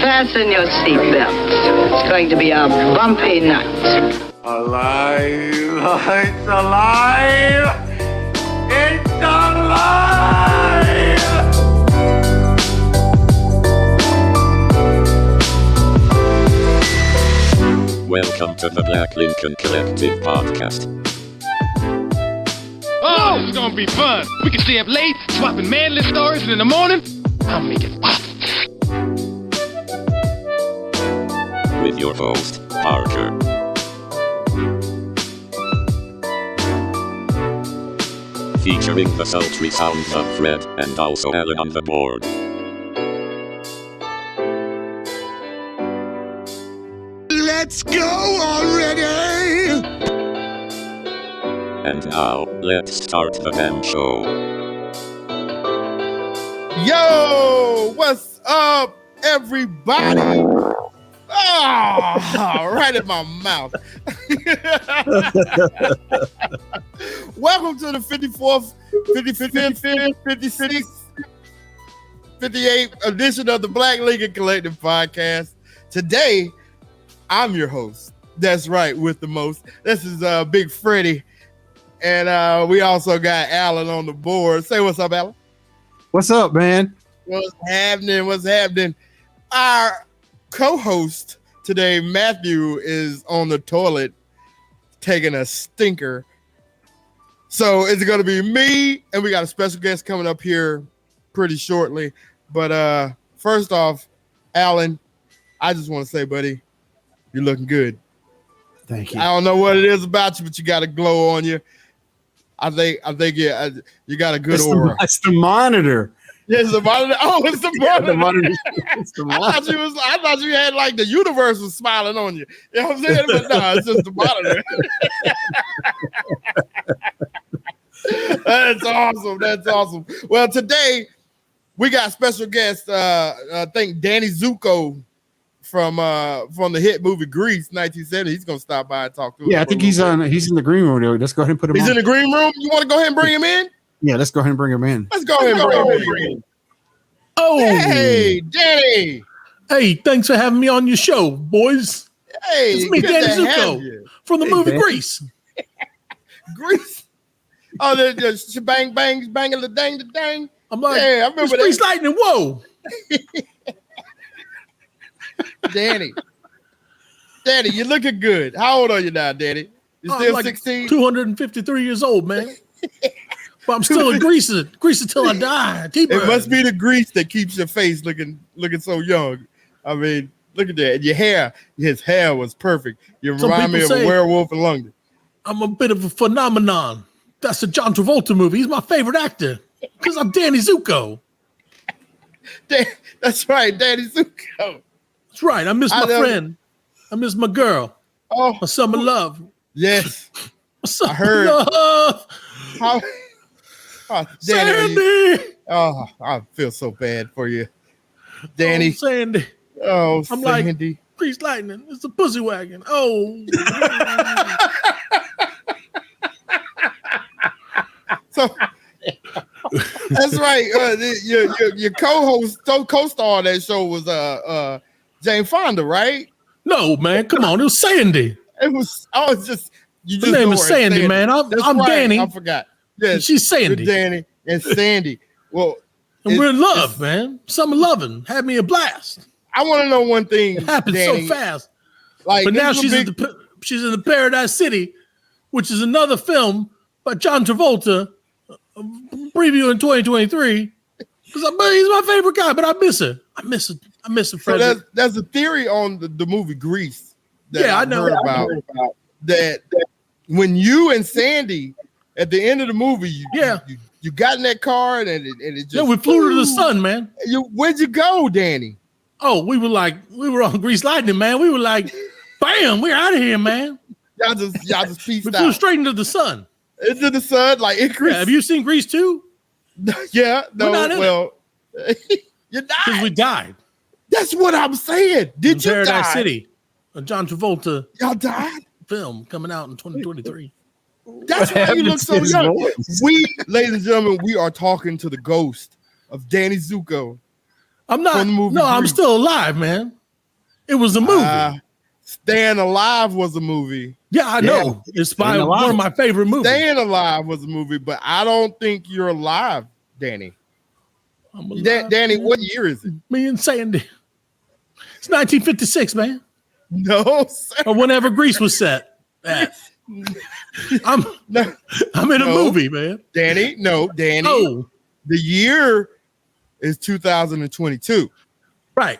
Fasten your seatbelts. It's going to be a bumpy night. Alive! It's alive! It's alive! Welcome to the Black Lincoln Collective Podcast. Oh, this is gonna be fun. We can stay up late, swapping manly stories, and in the morning, I'll make it pop. With your host, Parker. Featuring the sultry sounds of Fred and also Alan on the board. Let's go already! And now, let's start the damn show. Yo! What's up, everybody? Oh, right in my mouth. Welcome to the 54th, 55th, 56th, 58th edition of the Black Lincoln Collective Podcast. Today, I'm your host. That's right, with the most. This is Big Freddie. And we also got Alan on the board. Say what's up, Alan. What's up, man? What's happening? What's happening? Our co-host today, Matthew, is on the toilet taking a stinker. So it's going to be me, and we got a special guest coming up here pretty shortly. But first off, Alan, I just want to say, buddy, you're looking good. Thank you. I don't know what it is about you, but you got a glow on you. I think you got a good aura. It's the monitor. Yeah, it's the monitor. Oh, it's the monitor. The monitor. It's the monitor. I thought you had like the universe was smiling on you. You know what I'm saying? But no, it's just the monitor. That's awesome. That's awesome. Well, today we got special guest. I think Danny Zuko from the hit movie Grease, 1970. He's gonna stop by and talk to us. Yeah, I think he's in the green room. Let's go ahead and put him. He's on. in the green room. You want to go ahead and bring him in? Yeah, let's go ahead and bring him in. Let's go ahead and bring him in. Oh, Hey, Danny. hey, thanks for having me on your show, boys. Hey, It's me, good Danny to have Zuko, you. from the Hey, movie Dan. Grease. Grease. Oh, the shebang bangs banging the dang. I'm like, Yeah, I remember it's that. Grease Lightning, whoa. Danny, you're looking good. How old are you now, Danny? You I'm still like 16? 253 years old, man. But I'm still a greaser till I die. It must be the grease that keeps your face looking so young. I mean, look at that. Your hair, his hair was perfect. You Some remind me of people a say- werewolf in London. I'm a bit of a phenomenon. That's a John Travolta movie. He's my favorite actor because I'm Danny Zuko. That's right, Danny Zuko. That's right. I miss I my know. friend. I miss my girl. Oh, My summer love. yes. My summer heard. love. How, Danny, Sandy. oh, I feel so bad for you, Danny. Oh, Sandy. Oh, I'm like- Sandy. Grease Lightning. It's a pussy wagon. Oh. So that's right. Your co-star on that show was Jane Fonda, right? No, man. Come on. It was Sandy. It was. Oh, it's just you. The just name know is her as Sandy, man. I'm right. Danny. I forgot. Yes, She's Sandy. with Danny and Sandy. Well, And we're in love, man. Summer loving. Had me a blast. I want to know one thing. It happened Danny. so fast. Like, But this now is a she's in the Paradise City, which is another film by John Travolta, preview in 2023. Because he's my favorite guy, but I miss her. I miss her, So Frederick. there's a theory on the movie Grease. That Yeah, I I've know. heard about that when you and Sandy at the end of the movie, you got in that car and it just Yeah, we flew to the sun, man. Where'd you go, Danny? Oh, we were on Grease Lightning, man. We were like, bam, we're out of here, man. Y'all just peaced We flew out straight into the sun. into the sun, like it. Yeah, have you seen Grease 2? Yeah, no, We're not in well, you Because died. we died. That's what I'm saying. Did in you Paradise die? City, a John Travolta Y'all died. film coming out in 2023. That's why you look so his young. voice? We, ladies and gentlemen, we are talking to the ghost of Danny Zuko. I'm not. From the movie No, I'm Grease. still alive, man. It was a movie. Staying Alive was a movie. Yeah, I know. It's by one of my favorite movies. Staying Alive was a movie, but I don't think you're alive, Danny. I'm alive, Danny, man. what year is it? Me and Sandy. It's 1956, man. No, sir. Or whenever Grease was set. I'm in a movie, man. Danny. Oh, The year is 2022. right.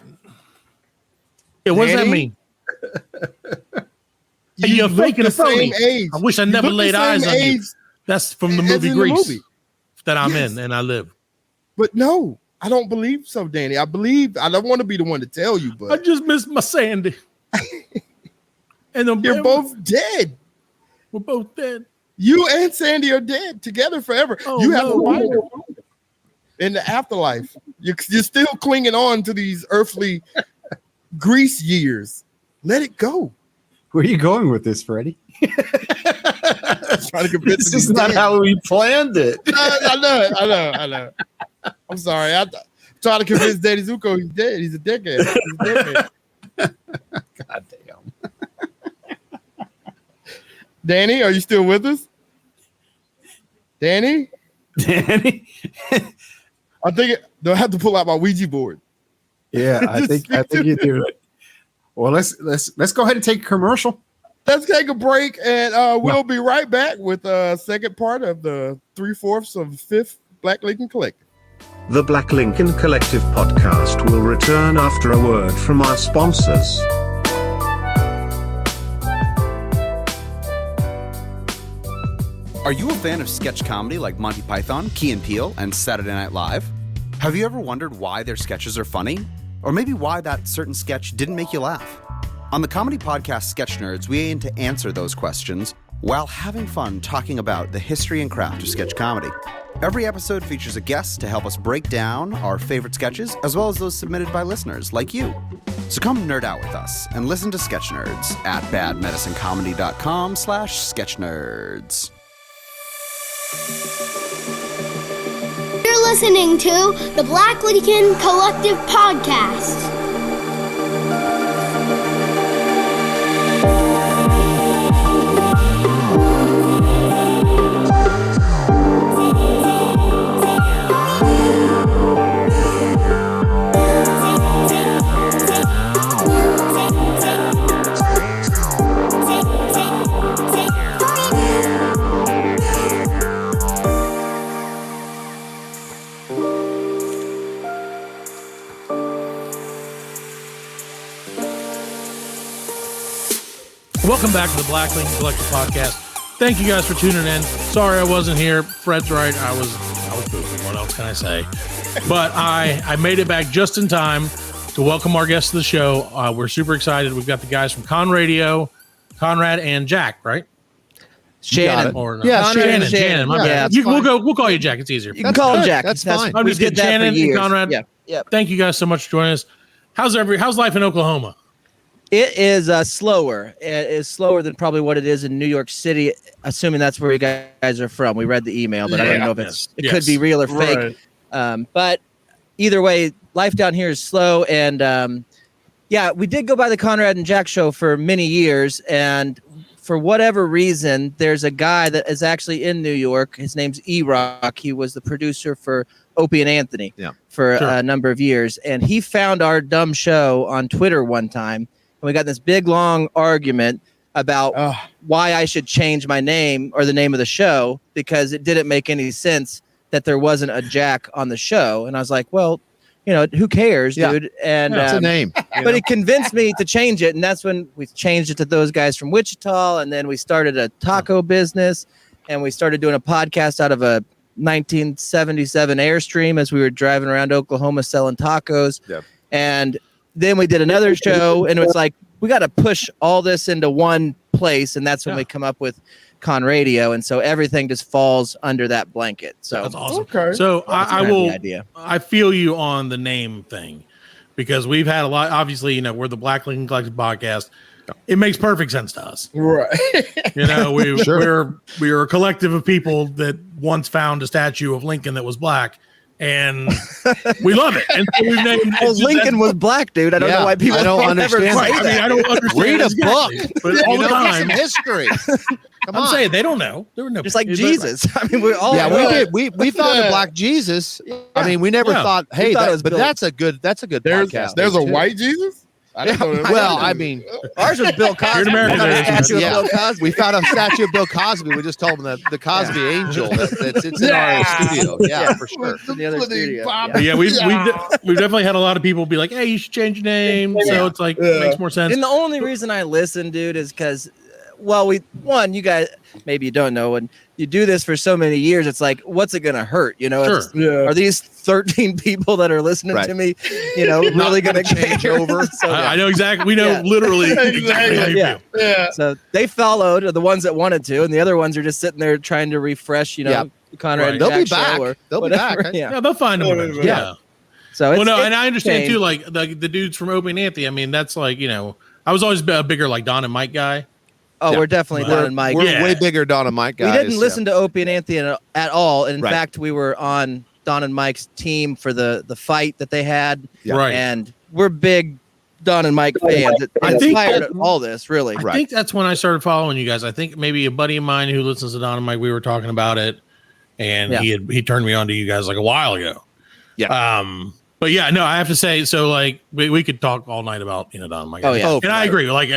Yeah, what does that Danny? mean? You're look faking the a phony. same age. I wish I You never look the laid same eyes on you. age That's from the as movie in the Grease movie. that I'm Yes. in and I live. But no, I don't believe so, Danny. I don't want to be the one to tell you, I but just missed my Sandy. And you're both dead. We're both dead. You and Sandy are dead together forever. Oh, You have no. a Weiner in the afterlife. You're still clinging on to these earthly Grease years. Let it go. Where are you going with this, Freddie? Trying to convince This him is he's not dead. how we planned it. I know. I'm sorry. I'm trying to convince Danny Zuko he's dead. He's a dickhead. God damn. Danny, are you still with us? Danny? I think they'll have to pull out my Ouija board. Yeah, I think you do. Well, let's go ahead and take a commercial. Let's take a break, and we'll be right back with the second part of the 3/4 of the 5th Black Lincoln Collective. The Black Lincoln Collective podcast will return after a word from our sponsors. Are you a fan of sketch comedy like Monty Python, Key and Peele, and Saturday Night Live? Have you ever wondered why their sketches are funny? Or maybe why that certain sketch didn't make you laugh? On the comedy podcast Sketch Nerds, we aim to answer those questions while having fun talking about the history and craft of sketch comedy. Every episode features a guest to help us break down our favorite sketches, as well as those submitted by listeners like you. So come nerd out with us and listen to Sketch Nerds at badmedicinecomedy.com/sketchnerds. You're listening to the Black Lincoln Collective Podcast. Welcome back to the Black Lincoln Collective Podcast. Thank you guys for tuning in. Sorry I wasn't here. Fred's right. I was pooping. What else can I say? But I made it back just in time to welcome our guests to the show. We're super excited. We've got the guys from Conradio, Conrad and Jack, right? Shannon. Or no? Yeah, Shannon. My bad. Yeah, we'll call you Jack. It's easier. You can call him Jack. That's fine. I'm We just did kidding. that Shannon for years. and Conrad. Yeah. Thank you guys so much for joining us. How's life in Oklahoma? It is slower. It is slower than probably what it is in New York City, assuming that's where you guys are from. We read the email, but I don't know if it could be real or fake. Right. But either way, life down here is slow. And we did go by the Conrad and Jack show for many years. And for whatever reason, there's a guy that is actually in New York. His name's E-Rock. He was the producer for Opie and Anthony for a number of years. And he found our dumb show on Twitter one time. And we got this big, long argument about why I should change my name or the name of the show, because it didn't make any sense that there wasn't a Jack on the show. And I was like, well, who cares, dude? And it's a name. But he convinced me to change it. And that's when we changed it to those guys from Wichita. And then we started a taco business, and we started doing a podcast out of a 1977 Airstream as we were driving around Oklahoma selling tacos. And then we did another show, and it was like, we got to push all this into one place. And that's when we come up with Conradio. And so everything just falls under that blanket. So that's awesome. Okay. So idea. I feel you on the name thing, because we've had a lot, obviously, we're the Black Lincoln Collective podcast. It makes perfect sense to us. Right. We're a collective of people that once found a statue of Lincoln that was black and we love it. And so we've named Lincoln was black, dude. I don't know why people I don't understand. I mean, I don't understand. Read a book. But all the time, history. I'm saying they don't know. There were no, just like Jesus. I mean, we all. Yeah, we did. We found a black Jesus. I mean, we never thought, hey, but that's a good podcast. There's a white Jesus. Well, I mean, ours was Bill Cosby. Here in America, Bill Cosby. We found a statue of Bill Cosby. We just told him that the Cosby Angel that's in our studio. Yeah, for sure. In the other studio. Yeah, we've definitely had a lot of people be like, "Hey, you should change your name." So it's like it makes more sense. And the only reason I listen, dude, is because, well, you guys, maybe you don't know, when you do this for so many years, it's like, what's it gonna hurt? You know, are these 13 people that are listening to me, really gonna change over? So, I know exactly. We know literally exactly how you feel. Yeah. So they followed, the ones that wanted to, and the other ones are just sitting there trying to refresh. Conrad. Right. They'll be back. They'll be back. Yeah, they'll find them. Eventually. Yeah. So and I understand too. Like the dudes from Opie and Anthony. I mean, that's like I was always a bigger like Don and Mike guy. Oh, we're definitely Don and Mike. We're way bigger Don and Mike guys. We didn't listen to Opie and Anthony at all. And in fact, we were on Don and Mike's team for the fight that they had. Yeah. Right. And we're big Don and Mike fans. It inspired all this, really. I think that's when I started following you guys. I think maybe a buddy of mine who listens to Don and Mike, we were talking about it, and he turned me on to you guys like a while ago. Yeah. But yeah, no, I have to say, so like we could talk all night about Don and Mike. Oh yeah, and I agree. Like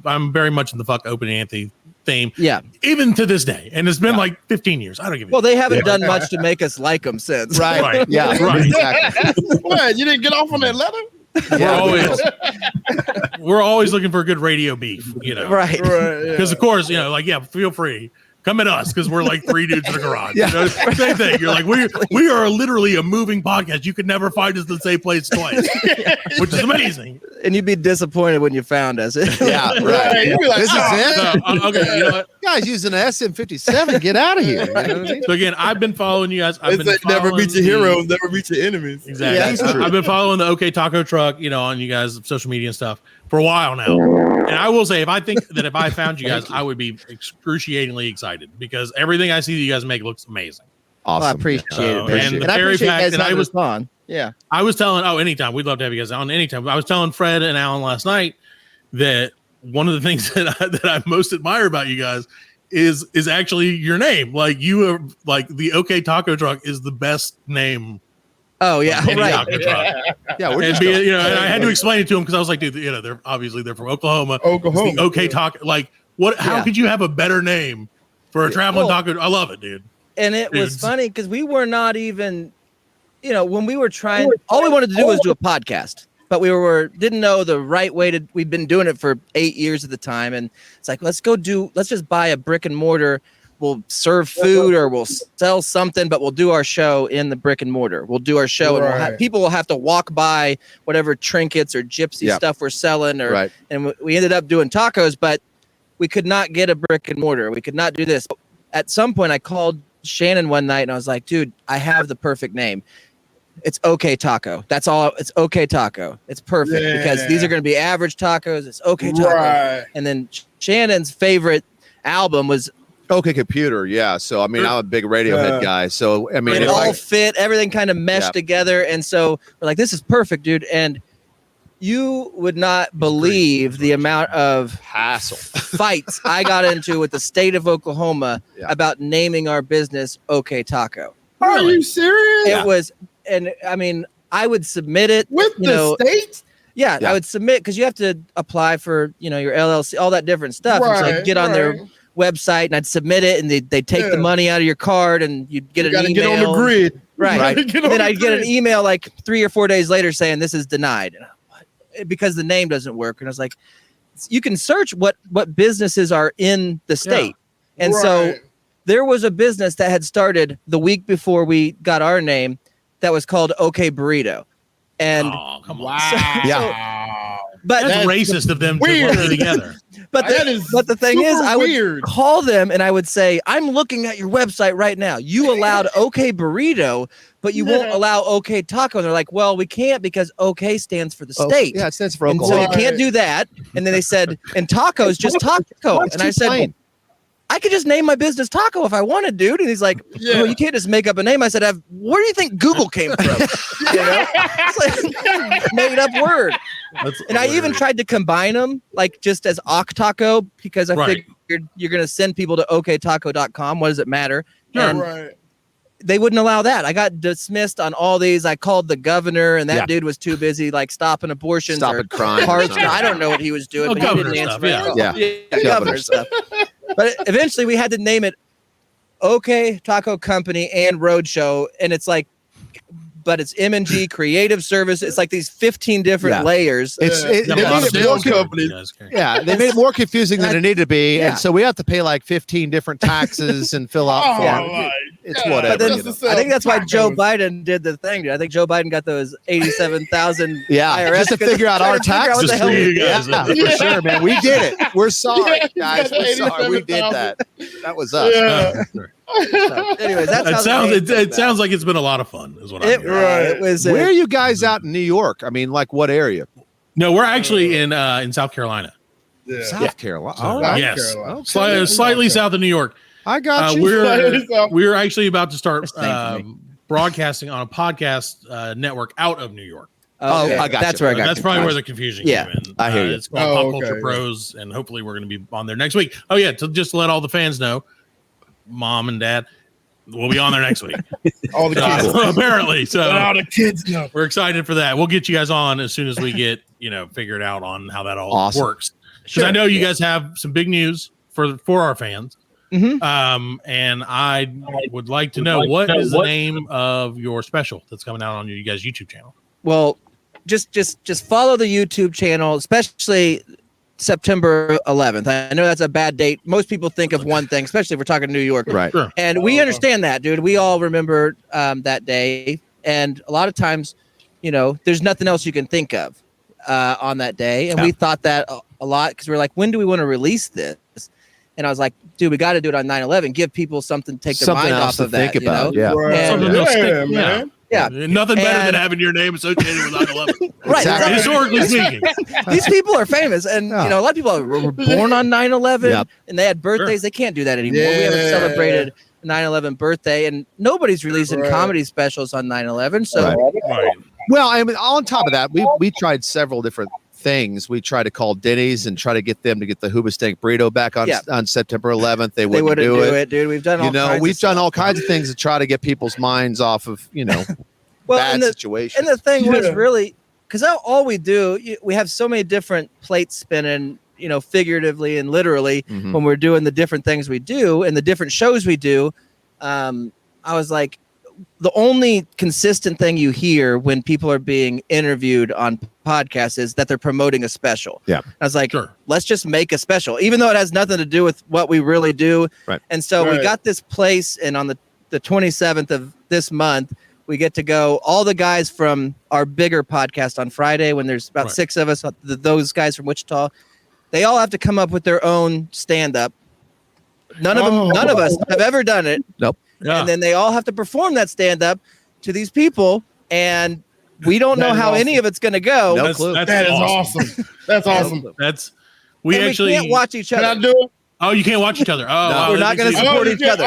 I'm very much in the fuck Opie and Anthony theme. Yeah, even to this day, and it's been like 15 years. I don't give a. Well, they haven't done much to make us like them since. Right. Yeah. Right. Exactly. What? You didn't get off on that letter? We're always looking for a good radio beef. Right. Because of course, feel free. Come at us because we're like three dudes in a garage. Yeah. Same thing. You're like, we are literally a moving podcast. You could never find us in the same place twice, which is amazing. And you'd be disappointed when you found us. Yeah, right. You'd be like, this is it. Okay, you know what? Guys using an SM57. Get out of here. You know what I mean? So again, I've been following you guys. Never meet your heroes, never meet your enemies. Exactly. Yeah, I've been following the OK Taco Truck, on you guys' social media and stuff for a while now. And I will say, if I found you guys, I would be excruciatingly excited because everything I see that you guys make looks amazing. Awesome. Well, I appreciate it. And the very fact that I was on. Yeah. I was telling, anytime. We'd love to have you guys on anytime. I was telling Fred and Alan last night that one of the things that I most admire about you guys is actually your name. Like you are like the OK Taco Truck is the best name. Oh yeah, right. Taco truck. Yeah, we're and and I had to explain it to him because I was like, dude, they're from Oklahoma. It's the OK Taco. Like, what? How could you have a better name for a traveling taco? I love it, dude. And it was funny because we were not even, when we were trying, all we wanted to do was do a podcast, but we didn't know the right way to. We'd been doing it for 8 years at the time, and it's like let's just buy a brick and mortar. We'll serve food or we'll sell something, but we'll do our show in the brick and mortar. We'll do our show, and people will have to walk by whatever trinkets or gypsy stuff we're selling, and we ended up doing tacos, but we could not get a brick and mortar. We could not do this. At some point, I called Shannon one night, and I was like, "Dude, I have the perfect name. It's OK Taco. That's all. It's OK Taco. It's perfect because these are going to be average tacos. It's OK Taco." Right. And then Shannon's favorite album was OK Computer, yeah. So I mean, I'm a big Radiohead guy. So I mean, it all fit. Everything kind of meshed together, and so we're like, "This is perfect, dude." And you would not believe the amount of hassle fights I got into with the state of Oklahoma about naming our business OK Taco. Are you serious? It was, and I mean, I would submit it with the state. Yeah, I would submit because you have to apply for your LLC, all that different stuff. Right, so I'd get on their website and I'd submit it, and they'd take the money out of your card, and you'd get an email. Get on the grid, right? Then I'd get an email like 3 or 4 days later saying this is denied, because the name doesn't work. And I was like, you can search what businesses are in the state, and so there was a business that had started the week before we got our name that was called OK Burrito, and come on, but that's racist of them to put it together. But the thing is, I would call them and I would say, I'm looking at your website right now. You allowed OK Burrito, but you won't allow OK Taco. And they're like, well, we can't because OK stands for the state. Yeah, it stands for Oklahoma. And so you can't do that. And then they said, and tacos, just taco. And I said, I could just name my business Taco if I wanted, dude. And he's like, well, you can't just make up a name. I said, where do you think Google came from? It's like made up word. And I even tried to combine them, like just as Ok Taco, because I figured you're going to send people to oktaco.com. What does it matter? And they wouldn't allow that. I got dismissed on all these. I called the governor, and that dude was too busy, like stopping abortions, stopping crime. I don't know what he was doing. But he didn't answer governor stuff. But eventually, we had to name it OK Taco Company and Roadshow, and it's like, but it's M&G Creative Service. It's like these 15 different layers. They made it more confusing than it needed to be, and so we have to pay like 15 different taxes and fill out forms. It's whatever. Then, I think that's why Joe Biden did the thing, dude. I think Joe Biden got those 87,000 IRS just to figure out our taxes. For sure, man. We did it. We're sorry, guys. We're sorry. We did that. That was us. So, anyways, it sounds like it's been a lot of fun. Is what I'm hearing. It was. Where are you guys out in New York? I mean, like what area? No, we're actually in South Carolina. South Carolina. Oh, yes, slightly south of New York. I got you. We're actually about to start broadcasting on a podcast network out of New York. Okay. I got That's you. where I got. That's probably where the confusion came in. I hear you. It's called Pop Culture Pros, and hopefully we're going to be on there next week. Oh yeah, to just let all the fans know, Mom and Dad, we'll be on there next week. All the kids, apparently. So all the kids know. We're excited for that. We'll get you guys on as soon as we get figured out on how that all works. Because I know you guys have some big news for our fans. Mm-hmm. And I would like to know what is the name of your special that's coming out on you guys' YouTube channel. Well, just follow the YouTube channel, especially September 11th. I know that's a bad date. Most people think of one thing, especially if we're talking New York. Right. Sure. And we understand that, dude. We all remember that day. And a lot of times, there's nothing else you can think of on that day. And we thought that a lot because we're like, when do we want to release this? And I was like, dude, we got to do it on 9/11. Give people something to take their mind off of that. Think about. Yeah. Man. Yeah. Nothing better than having your name associated with 9/11. Right. Exactly. Historically speaking. These people are famous. And, a lot of people were born on 9/11 and they had birthdays. Sure. They can't do that anymore. We haven't celebrated 9/11 birthday, and nobody's releasing comedy specials on 9/11. So, Well, I mean, on top of that, we tried several different things. We tried to call Denny's and try to get them to get the Hoobastank burrito back on September 11th. They wouldn't do it, dude. We've done all kinds of things to try to get people's minds off of bad situations. And the thing was really because all we do, we have so many different plates spinning, figuratively and literally when we're doing the different things we do and the different shows we do. I was like, the only consistent thing you hear when people are being interviewed on podcasts is that they're promoting a special. Yeah. I was like, let's just make a special, even though it has nothing to do with what we really do. Right. And so we got this place, and on the 27th of this month, we get to go, all the guys from our bigger podcast on Friday, when there's about 6 of us, those guys from Wichita, they all have to come up with their own stand-up. None of us have ever done it. Nope. And then they all have to perform that stand-up to these people, and we don't know how any of it's going to go. No clue. That is awesome. That's awesome. We can't watch each other. Can I do it? Oh, you can't watch each other. Oh, wow. We're not going to support each other.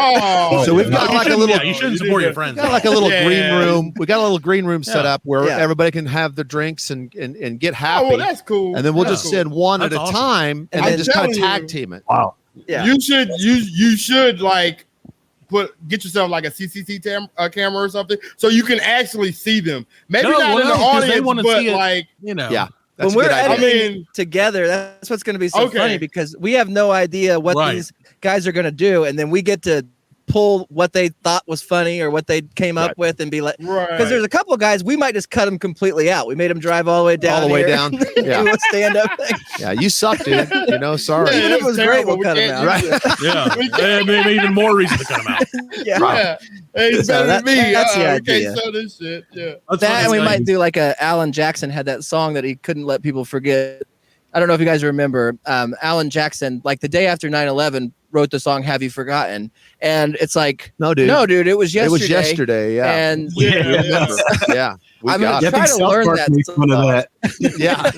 So we've got like a little. You shouldn't support your friends. Got like a little green room. We got a little green room set up where everybody can have their drinks and get happy. Oh, well, that's cool. And then we'll just send one at a time and then just kind of tag you. team it. Wow. Yeah. You should like get yourself like a CCTV camera or something so you can actually see them. Maybe not in the audience, but like Yeah. When we're editing together, that's what's going to be so funny because we have no idea what these guys are going to do, and then we get to pull what they thought was funny or what they came up with and be like, because there's a couple of guys we might just cut them completely out. We made them drive all the way down, do a stand-up thing. Yeah, you suck, dude. Sorry. Even if it was great, we'll cut them out. Right. Yeah, maybe even more reason to cut them out. Yeah. Hey, it's better than me. That's the idea. We can't sell this shit. Yeah. And we might do like Alan Jackson had that song that he couldn't let people forget. I don't know if you guys remember. Alan Jackson, like the day after 9/11, wrote the song "Have You Forgotten?" And it's like, no, dude, it was yesterday. It was yesterday. Yeah. And yeah. I'm gonna try to learn that. Yeah.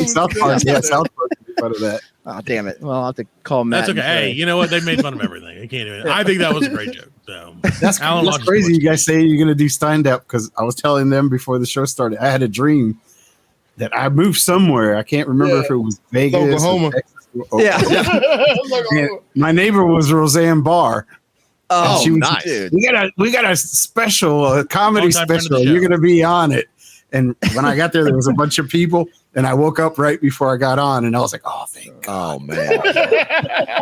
South Park. Yeah, South Park made fun of that. Oh, damn it. Well, I'll have to call Matt. That's okay. Hey, you know what? They made fun of everything. They can't do it. I think that was a great joke. So That's crazy. You guys say you're going to do stand up because I was telling them before the show started, I had a dream that I moved somewhere. I can't remember if it was Vegas, Oklahoma. And my neighbor was Roseanne Barr. Oh, she was, nice. Dude. We got a special, a comedy Long-time friend of the special. show. You're going to be on it. And when I got there was a bunch of people, and I woke up right before I got on, and I was like, "Oh, thank God." Oh man.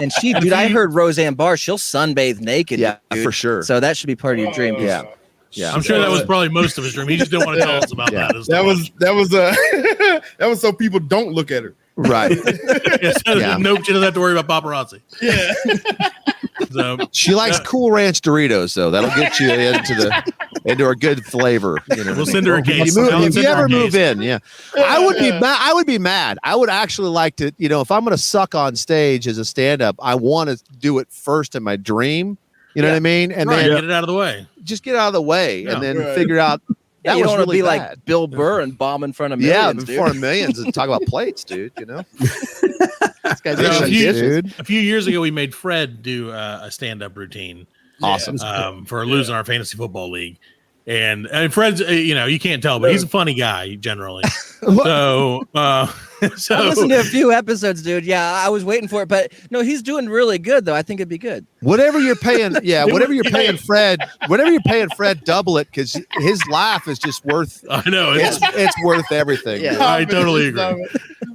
And dude, I heard Roseanne Barr. She'll sunbathe naked. Yeah, dude. for sure. So that should be part of your dream. Yeah. Yeah. I'm sure that was probably most of his dream. He just didn't want to tell us about that. That was so people don't look at her. Right. Nope, she doesn't have to worry about paparazzi. Yeah. So She likes Cool Ranch Doritos, though. That'll get you into a good flavor. You know, we'll send her a case. If you ever move in, I would be mad. I would be mad. I would actually like to, if I'm going to suck on stage as a stand-up, I want to do it first in my dream. You know what I mean? And then get it out of the way. Just get out of the way, and then figure out. Yeah, That you was don't want to really be bad. like Bill Burr and bomb in front of millions. in front of millions and talk about plates, dude. This guy's So dude. a few years ago, we made Fred do a stand-up routine. Awesome. For losing our fantasy football league. And Fred's, you can't tell, but he's a funny guy generally. So I listened to a few episodes, dude. Yeah, I was waiting for it, but no, he's doing really good though. I think it'd be good. Whatever you're paying, paying Fred, double it because his laugh is just worth. I know it's worth everything. Yeah, I totally agree.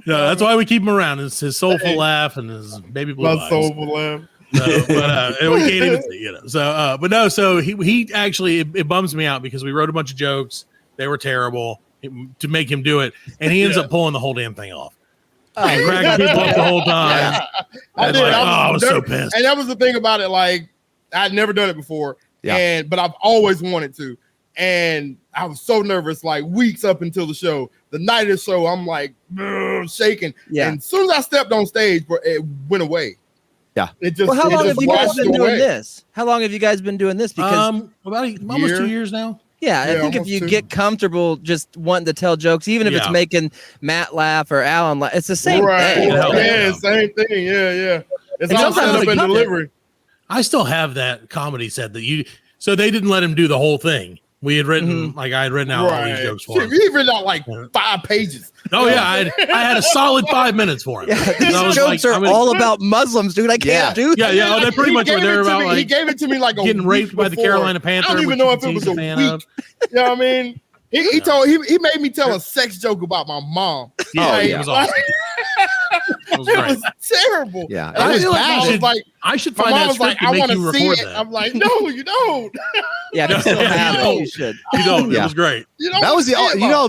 No, that's why we keep him around. It's his soulful laugh and his baby blue eyes. Soulful laugh. And we can't even see, So, but no, so he actually it bums me out because we wrote a bunch of jokes. They were terrible to make him do it, and he ends up pulling the whole damn thing off. Cracking people up the whole time. I was so pissed. And that was the thing about it. Like, I'd never done it before, but I've always wanted to. And I was so nervous, like weeks up until the show. The night of the show, I'm like shaking. Yeah. And as soon as I stepped on stage, it went away. Yeah. It just. Well, how long have you guys washed been doing away. this? How long have you guys been doing this? Because about almost 2 years now. Yeah, I think if you get comfortable just wanting to tell jokes, even if it's making Matt laugh or Alan laugh, it's the same thing. Yeah, same thing. Yeah. It's all set up in delivery. I still have that comedy set that so they didn't let him do the whole thing. We had written, I had written out all these jokes for him. He written out like 5 pages. Oh, yeah. I had a solid 5 minutes for him. Yeah, these jokes are all about Muslims, dude. I can't do that. Yeah. They pretty much were there about he gave it to me like getting raped by the Carolina Panther. I don't even know if it was a week. You know what I mean? He made me tell a sex joke about my mom. Yeah, it was awesome. It was terrible. Yeah, and it was bad. I should find that script and make you record that. I'm like, no, you don't. Yeah, you still have it. You should. You don't. It was great. That was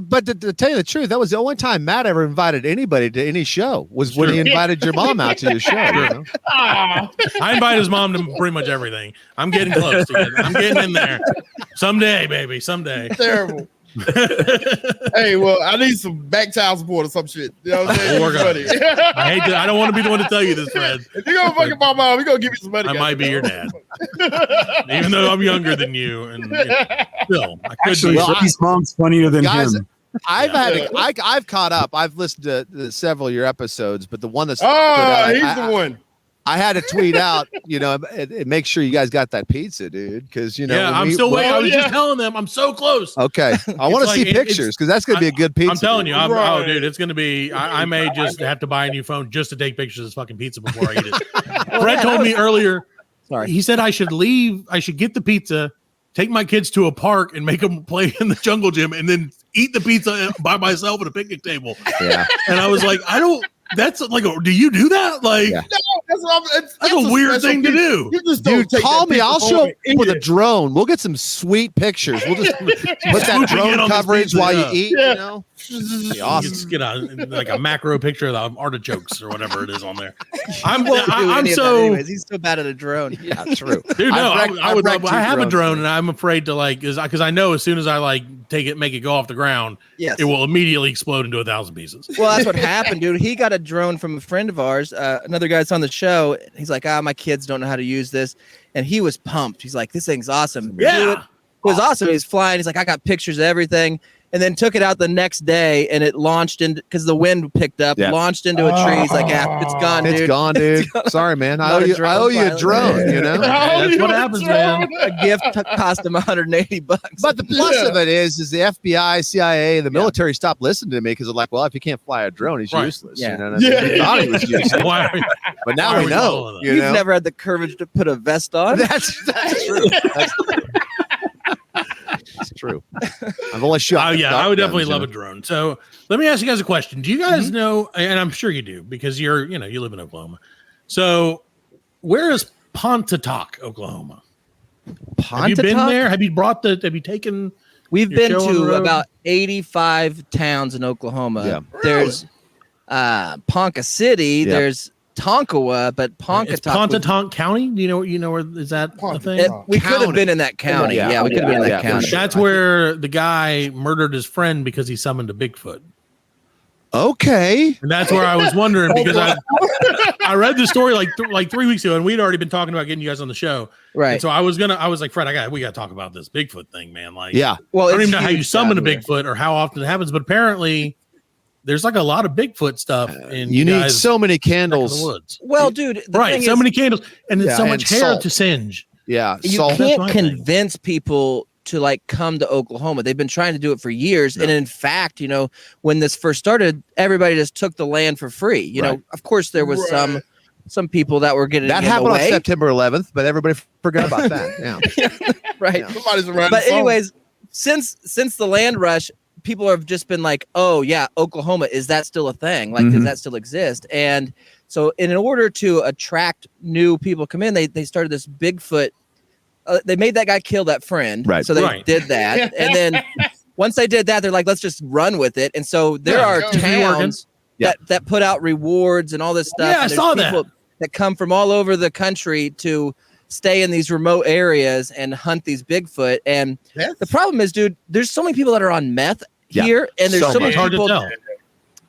but to tell you the truth, that was the only time Matt ever invited anybody to any show was when he invited your mom out to the show. I invite his mom to pretty much everything. I'm getting close to it. I'm getting in there. Someday, baby. Someday. Terrible. Hey, well, I need some back child support or some shit. You know what I'm saying? I don't want to be the one to tell you this, Fred. If you're gonna fucking my mom, we're gonna give you some money. I might be your dad, even though I'm younger than you. And still, I could Actually, Freddy's mom's funnier than him. I've caught up. I've listened to several of your episodes, but the one that's he's the one. I had to tweet out, and make sure you guys got that pizza, dude. Because I'm still waiting. I was just telling them I'm so close. Okay, I want to see pictures because that's gonna be a good pizza. I'm telling you, dude, it's gonna be. I may just have to buy a new phone just to take pictures of this fucking pizza before I eat it. Fred told me earlier. Sorry, he said I should leave. I should get the pizza, take my kids to a park, and make them play in the jungle gym, and then eat the pizza by myself at a picnic table. Yeah, and I was like, I don't. That's like, do you do that? Like, no, that's a weird thing to do. You just dude, call me. I'll show up with a drone. We'll get some sweet pictures. We'll just put that drone coverage while you eat. Yeah. Awesome. Just get a macro picture of the artichokes or whatever it is on there. I'm so. He's so bad at a drone. Yeah, true. Dude, no, I have a drone, and I'm afraid to because I know as soon as I take it, make it go off the ground, it will immediately explode into 1,000 pieces. Well, that's what happened, dude. He got a drone from a friend of ours, another guy that's on the show. He's like, my kids don't know how to use this, and he was pumped. He's like, this thing's awesome. Yeah, it was awesome. He's flying. He's like, I got pictures of everything. and then took it out the next day, and it launched into because the wind picked up, launched into a tree. He's like, it's gone, dude. It's gone, dude. Sorry, man. I owe you a drone. You know, that's what happens, man. A gift cost him $180. But the plus of it is the FBI, CIA, the military stopped listening to me because they're like, well, if he can't fly a drone, he's useless. Yeah. You know what I mean? They thought he was useless. But now we know. You've never had the courage to put a vest on. That's true. That's true. I've only shot. Oh yeah, I would definitely love a drone. So let me ask you guys a question. Do you guys know? And I'm sure you do because you live in Oklahoma. So where is Pontotoc, Oklahoma? Have you been there? Have you taken? We've been to about 85 towns in Oklahoma. Yeah. There's Ponca City. Yeah. There's Tonkawa, but Pontotoc County. Do you know where is that a thing? We could have been in that county. Yeah, we could have been in that county. That's where the guy murdered his friend because he summoned a Bigfoot. Okay. And that's where I was wondering because I read the story like 3 weeks ago, and we'd already been talking about getting you guys on the show. Right. And so I was like, Fred, we got to talk about this Bigfoot thing, man. Like, well, I don't even know how you summon a Bigfoot or how often it happens, but apparently there's like a lot of Bigfoot stuff. And you need so many candles. In the woods. Well, dude, so many candles, and it's so much hair salt to singe. Yeah, you can't convince people to like come to Oklahoma. They've been trying to do it for years, and in fact, when this first started, everybody just took the land for free. You know, of course, there was some people that were getting that happened on September 11th, but everybody forgot about that. Yeah, right. Yeah. Somebody's around. But anyways, since the land rush, people have just been like, oh yeah, Oklahoma, is that still a thing? Like, does that still exist? And so in order to attract new people to come in, they started this Bigfoot. They made that guy kill that friend. Right. So they did that. And then once they did that, they're like, let's just run with it. And so there are towns that put out rewards and all this stuff. Yeah, I saw that come from all over the country to stay in these remote areas and hunt these Bigfoot. And the problem is, dude, there's so many people that are on meth here, and there's so many people,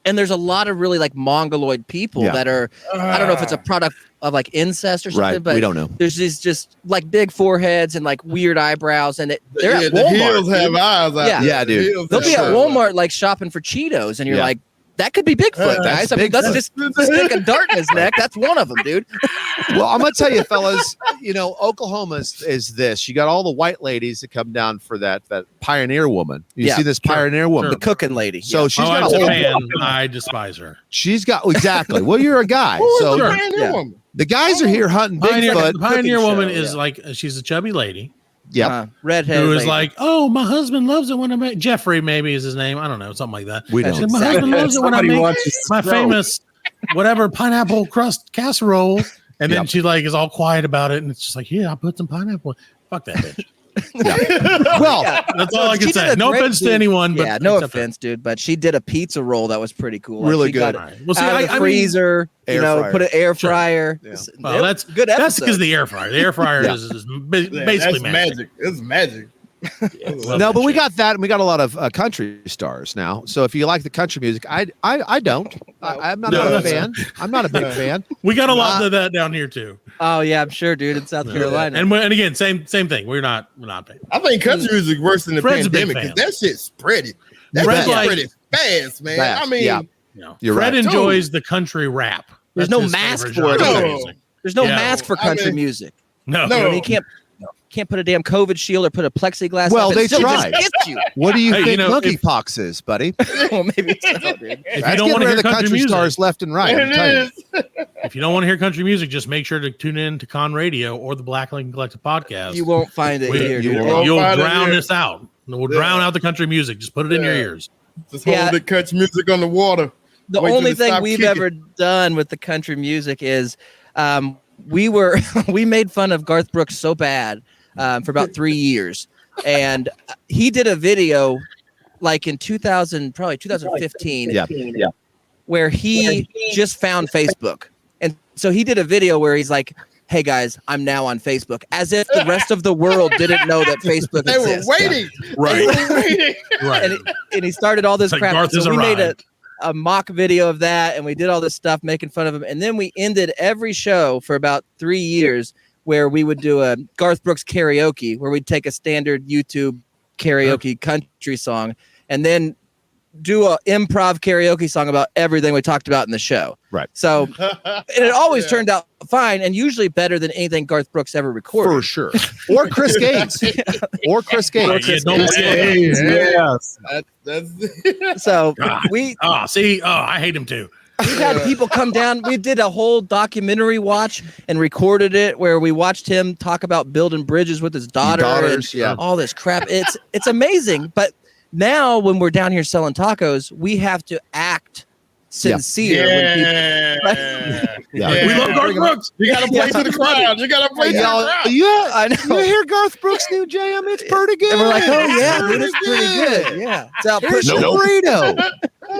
and there's a lot of really like mongoloid people that are, I don't know if it's a product of like incest or something, but we don't know. There's these just like big foreheads and like weird eyebrows, and they're at the Walmart. heels have eyes out. Yeah, dude. They'll be at Walmart like shopping for Cheetos, and you're like, that could be Bigfoot, guys. I mean, that's just stick a dart in his neck. That's one of them, dude. Well, I'm gonna tell you, fellas. Oklahoma is this. You got all the white ladies that come down for that pioneer woman. You see this pioneer woman, the cooking lady. So she's got a fan. I despise her. She's got exactly. Well, you're a guy, so the guys are here hunting Bigfoot. The pioneer woman is like she's a chubby lady. Yeah, redhead. Who is like, oh, my husband loves it when I make Jeffrey. Maybe is his name. I don't know, something like that. We don't. My husband loves it when I make my famous whatever pineapple crust casserole. And then she like is all quiet about it, and it's just like, yeah, I put some pineapple. Fuck that bitch. Well, that's all I can say. No offense to anyone, but no offense, dude. But she did a pizza roll that was pretty cool. Really good. Well, see, out of the freezer, put an air fryer. Yeah. Well, that's good. That's because the air fryer. The air fryer is basically magic. It's magic. No, but we got that, and we got a lot of country stars now. So if you like the country music, I don't. I'm not a fan. I'm not a big fan. We got a lot of that down here too. Oh yeah, I'm sure, dude. In South Carolina, and again, same thing. We're not paying. I think country music worse than the Fred's pandemic because that shit's pretty. That's pretty fast, man. Fast. I mean, Fred enjoys the country rap. There's no mask for it. There's no mask for country music. No, you can't put a damn COVID shield or put a plexiglass. Well, up. they tried. What do you think monkeypox is, buddy? Well, maybe it's not, dude. If you don't want to hear country music, stars left and right. If you don't want to hear country music, just make sure to tune in to Conradio or the Black Lincoln Collective podcast. You won't find it here. You'll drown this out. We'll drown out the country music. Just put it in your ears. Just hold the country music on the water. The only thing we've ever done with the country music is we made fun of Garth Brooks so bad for about 3 years, and he did a video like in 2015 where he just found Facebook, and so he did a video where he's like, hey guys, I'm now on Facebook, as if the rest of the world didn't know that Facebook exists. Were waiting. Right. They were waiting. Right. And he started all this Like crap. Garth So we arrived. made a mock video of that, and we did all this stuff making fun of him, and then we ended every show for about 3 years where we would do a Garth Brooks karaoke, where we'd take a standard YouTube karaoke country song and then do a improv karaoke song about everything we talked about in the show. Right. So, and it always turned out fine, and usually better than anything Garth Brooks ever recorded. For sure. Or Chris Gaines. Or Chris Gaines. Yes. That's So I hate him too. We've had people come down. We did a whole documentary watch and recorded it where we watched him talk about building bridges with his daughter and all this crap. It's amazing. But now when we're down here selling tacos, we have to act sincere. We love Garth Brooks. You gotta play to the crowd. You gotta play to the crowd. Yeah, I know. You hear Garth Brooks' new jam? It's pretty good. And we're like, oh yeah, dude, it's pretty good. Yeah, it's out Here's pushing. your burrito.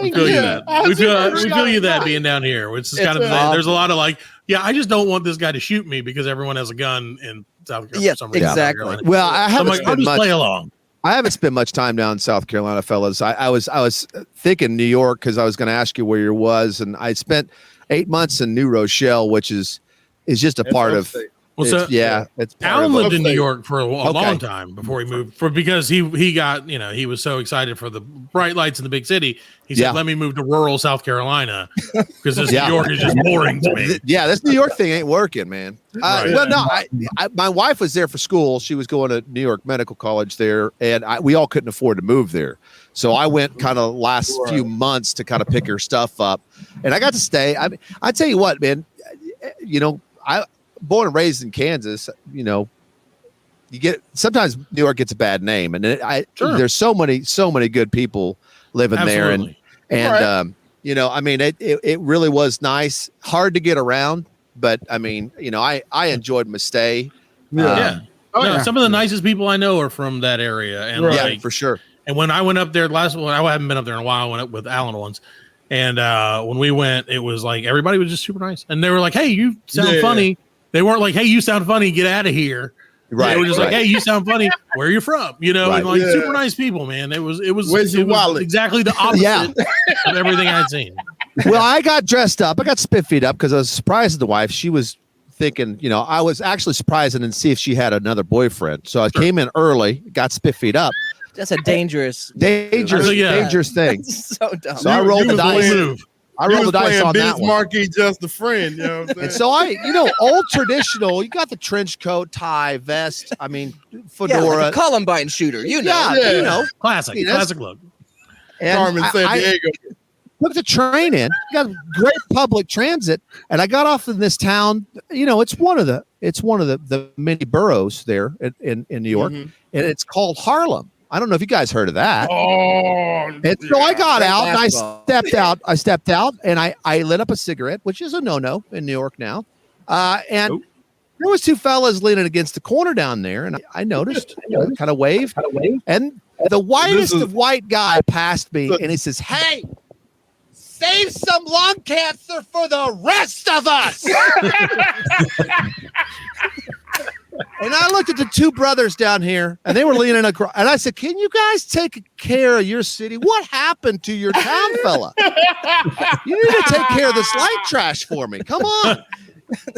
We feel you that. We feel you that being down here. Which is kind of there's a lot of like, I just don't want this guy to shoot me because everyone has a gun in South Carolina. Yeah, exactly. Well, I haven't I'll just play along. I haven't spent much time down in South Carolina, fellas. I was thinking New York because I was going to ask you where you was, and I spent 8 months in New Rochelle, which is just a part of. Well, so it's Alan lived in New York for a long time before he moved. Because he got he was so excited for the bright lights in the big city. He said, "Let me move to rural South Carolina because this New York is just boring to me." Yeah, this New York thing ain't working, man. Well, no, my wife was there for school. She was going to New York Medical College there, and we all couldn't afford to move there. So I went kind of last few months to kind of pick her stuff up, and I got to stay. I tell you what, man. I born and raised in Kansas. You get sometimes New York gets a bad name, and there's so many good people living there, and it really was nice. Hard to get around, but I mean, I enjoyed my stay. Some of the nicest people I know are from that area, and for sure. And when I went up there I haven't been up there in a while. I went up with Alan once, and when we went, it was like everybody was just super nice, and they were like, "Hey, you sound funny." They weren't like, "Hey, you sound funny, get out of here." Right. They were just like, "Hey, you sound funny. Where are you from?" And like super nice people, man. It was exactly the opposite of everything I'd seen. Well, I got dressed up. I got spiffied up because I was surprised at the wife. She was thinking, I was actually surprised and see if she had another boyfriend. So I came in early, got spiffied up. That's a dangerous thing. So dumb. So I rolled the dice. I rolled the dice on that one. Marquis, just a friend. You know what I'm saying? And so old traditional. You got the trench coat, tie, vest. I mean, fedora. Yeah, like a Columbine shooter. Classic look. And Carmen San Diego. Took the train in. Got great public transit, and I got off in this town. It's one of the many boroughs there in New York, and it's called Harlem. I don't know if you guys heard of that. And so I got out and I stepped out and I lit up a cigarette, which is a no-no in New York now. And there was two fellas leaning against the corner down there, and I noticed, kind of waved. And the whitest of white guy passed me, and he says, "Hey, save some lung cancer for the rest of us." And I looked at the two brothers down here, and they were leaning across. And I said, "Can you guys take care of your city? What happened to your town, fella? You need to take care of this light trash for me. Come on."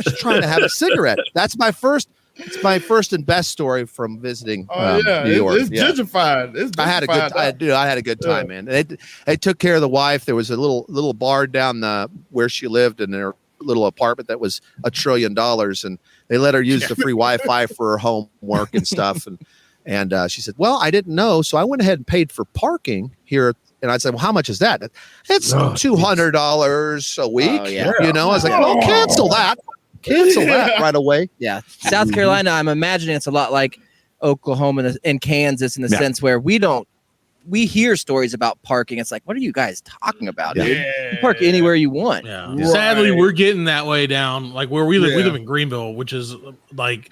Just trying to have a cigarette. That's my first. It's my first and best story from visiting New York. It's gentrified. I had a good time, man. They took care of the wife. There was a little bar down where she lived in their little apartment that was $1 trillion, and they let her use the free Wi-Fi for her homework and stuff. And she said, "Well, I didn't know, so I went ahead and paid for parking here." And I said, "Well, how much is that?" "It's $200 a week." I was like, "Well, cancel that right away." Yeah, South Carolina. I'm imagining it's a lot like Oklahoma and Kansas in the sense where we hear stories about parking. It's like, what are you guys talking about? Dude? You park anywhere you want. Yeah. Right. Sadly, we're getting that way down. Like where we live, we live in Greenville, which is like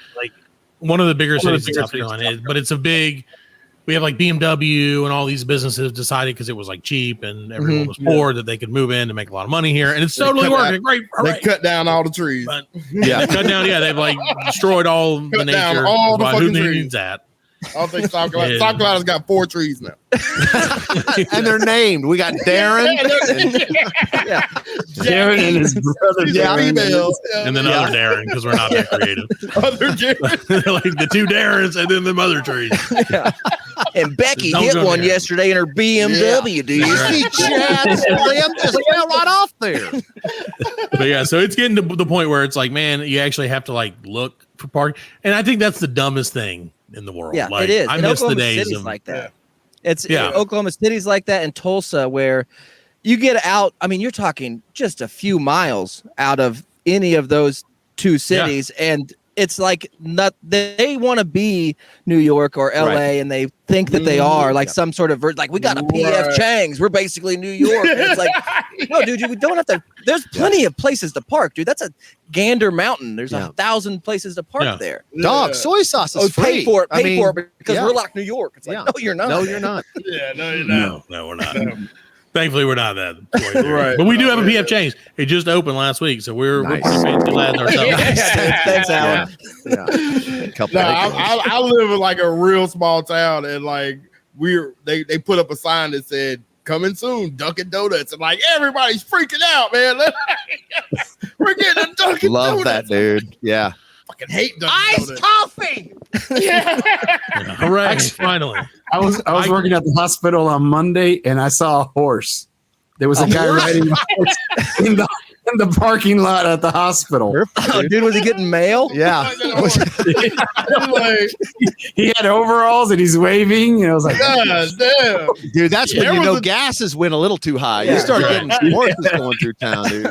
one of the bigger cities in South Carolina. But it's we have like BMW and all these businesses decided because it was like cheap and everyone was poor that they could move in and make a lot of money here. And it's totally working. Great. They cut down all the trees. But, they've like destroyed all the nature. All the who trees. needs that. I don't think South Carolina. South Carolina's got 4 trees now. And they're named. We got Darren. Darren and his brother Darren. And then other Darren, because we're not that creative. Other Darren. Like the 2 Darrens and then the other trees. And Becky Don't hit go one there. yesterday in her BMW, dude. You see Chad Slim just fell right off there. But yeah, so it's getting to the point where it's like, man, you actually have to like look for parking. And I think that's the dumbest thing in the world. Yeah, like, it is. I In miss the Oklahoma days City's of like that. It's Oklahoma City's like that, and Tulsa, where you get out. I mean, you're talking just a few miles out of any of those 2 cities, and it's like they want to be New York or LA, and they think that they are like some sort of like we got a PF Chang's. We're basically New York. And it's like, no, dude, we don't have to. There's plenty of places to park, dude. That's a Gander Mountain. There's 1,000 places to park there. Dog, soy sauce is free. Pay for it because we're like New York. It's like, no, you're not. No, you're not. Yeah, no, you're not. No, we're not. Thankfully, we're not that point there. Right. But we do have a PF Change. It just opened last week, so we're pretty fancy lads ourselves. Thanks, Alan. I live in like a real small town, and like they put up a sign that said coming soon, Dunkin' Donuts, and like everybody's freaking out, man. We're getting a Dunkin' Love Donuts. that, dude. Yeah. Fucking hate Dunkin' Donuts. coffee. Hooray! Finally, I was working at the hospital on Monday, and I saw a horse. There was a guy riding a horse in the parking lot at the hospital. Oh, dude, was he getting mail? Yeah. He had overalls and he's waving. And I was like, God damn. Dude, that's when you know gases went a little too high. You start getting some horses going through town, dude.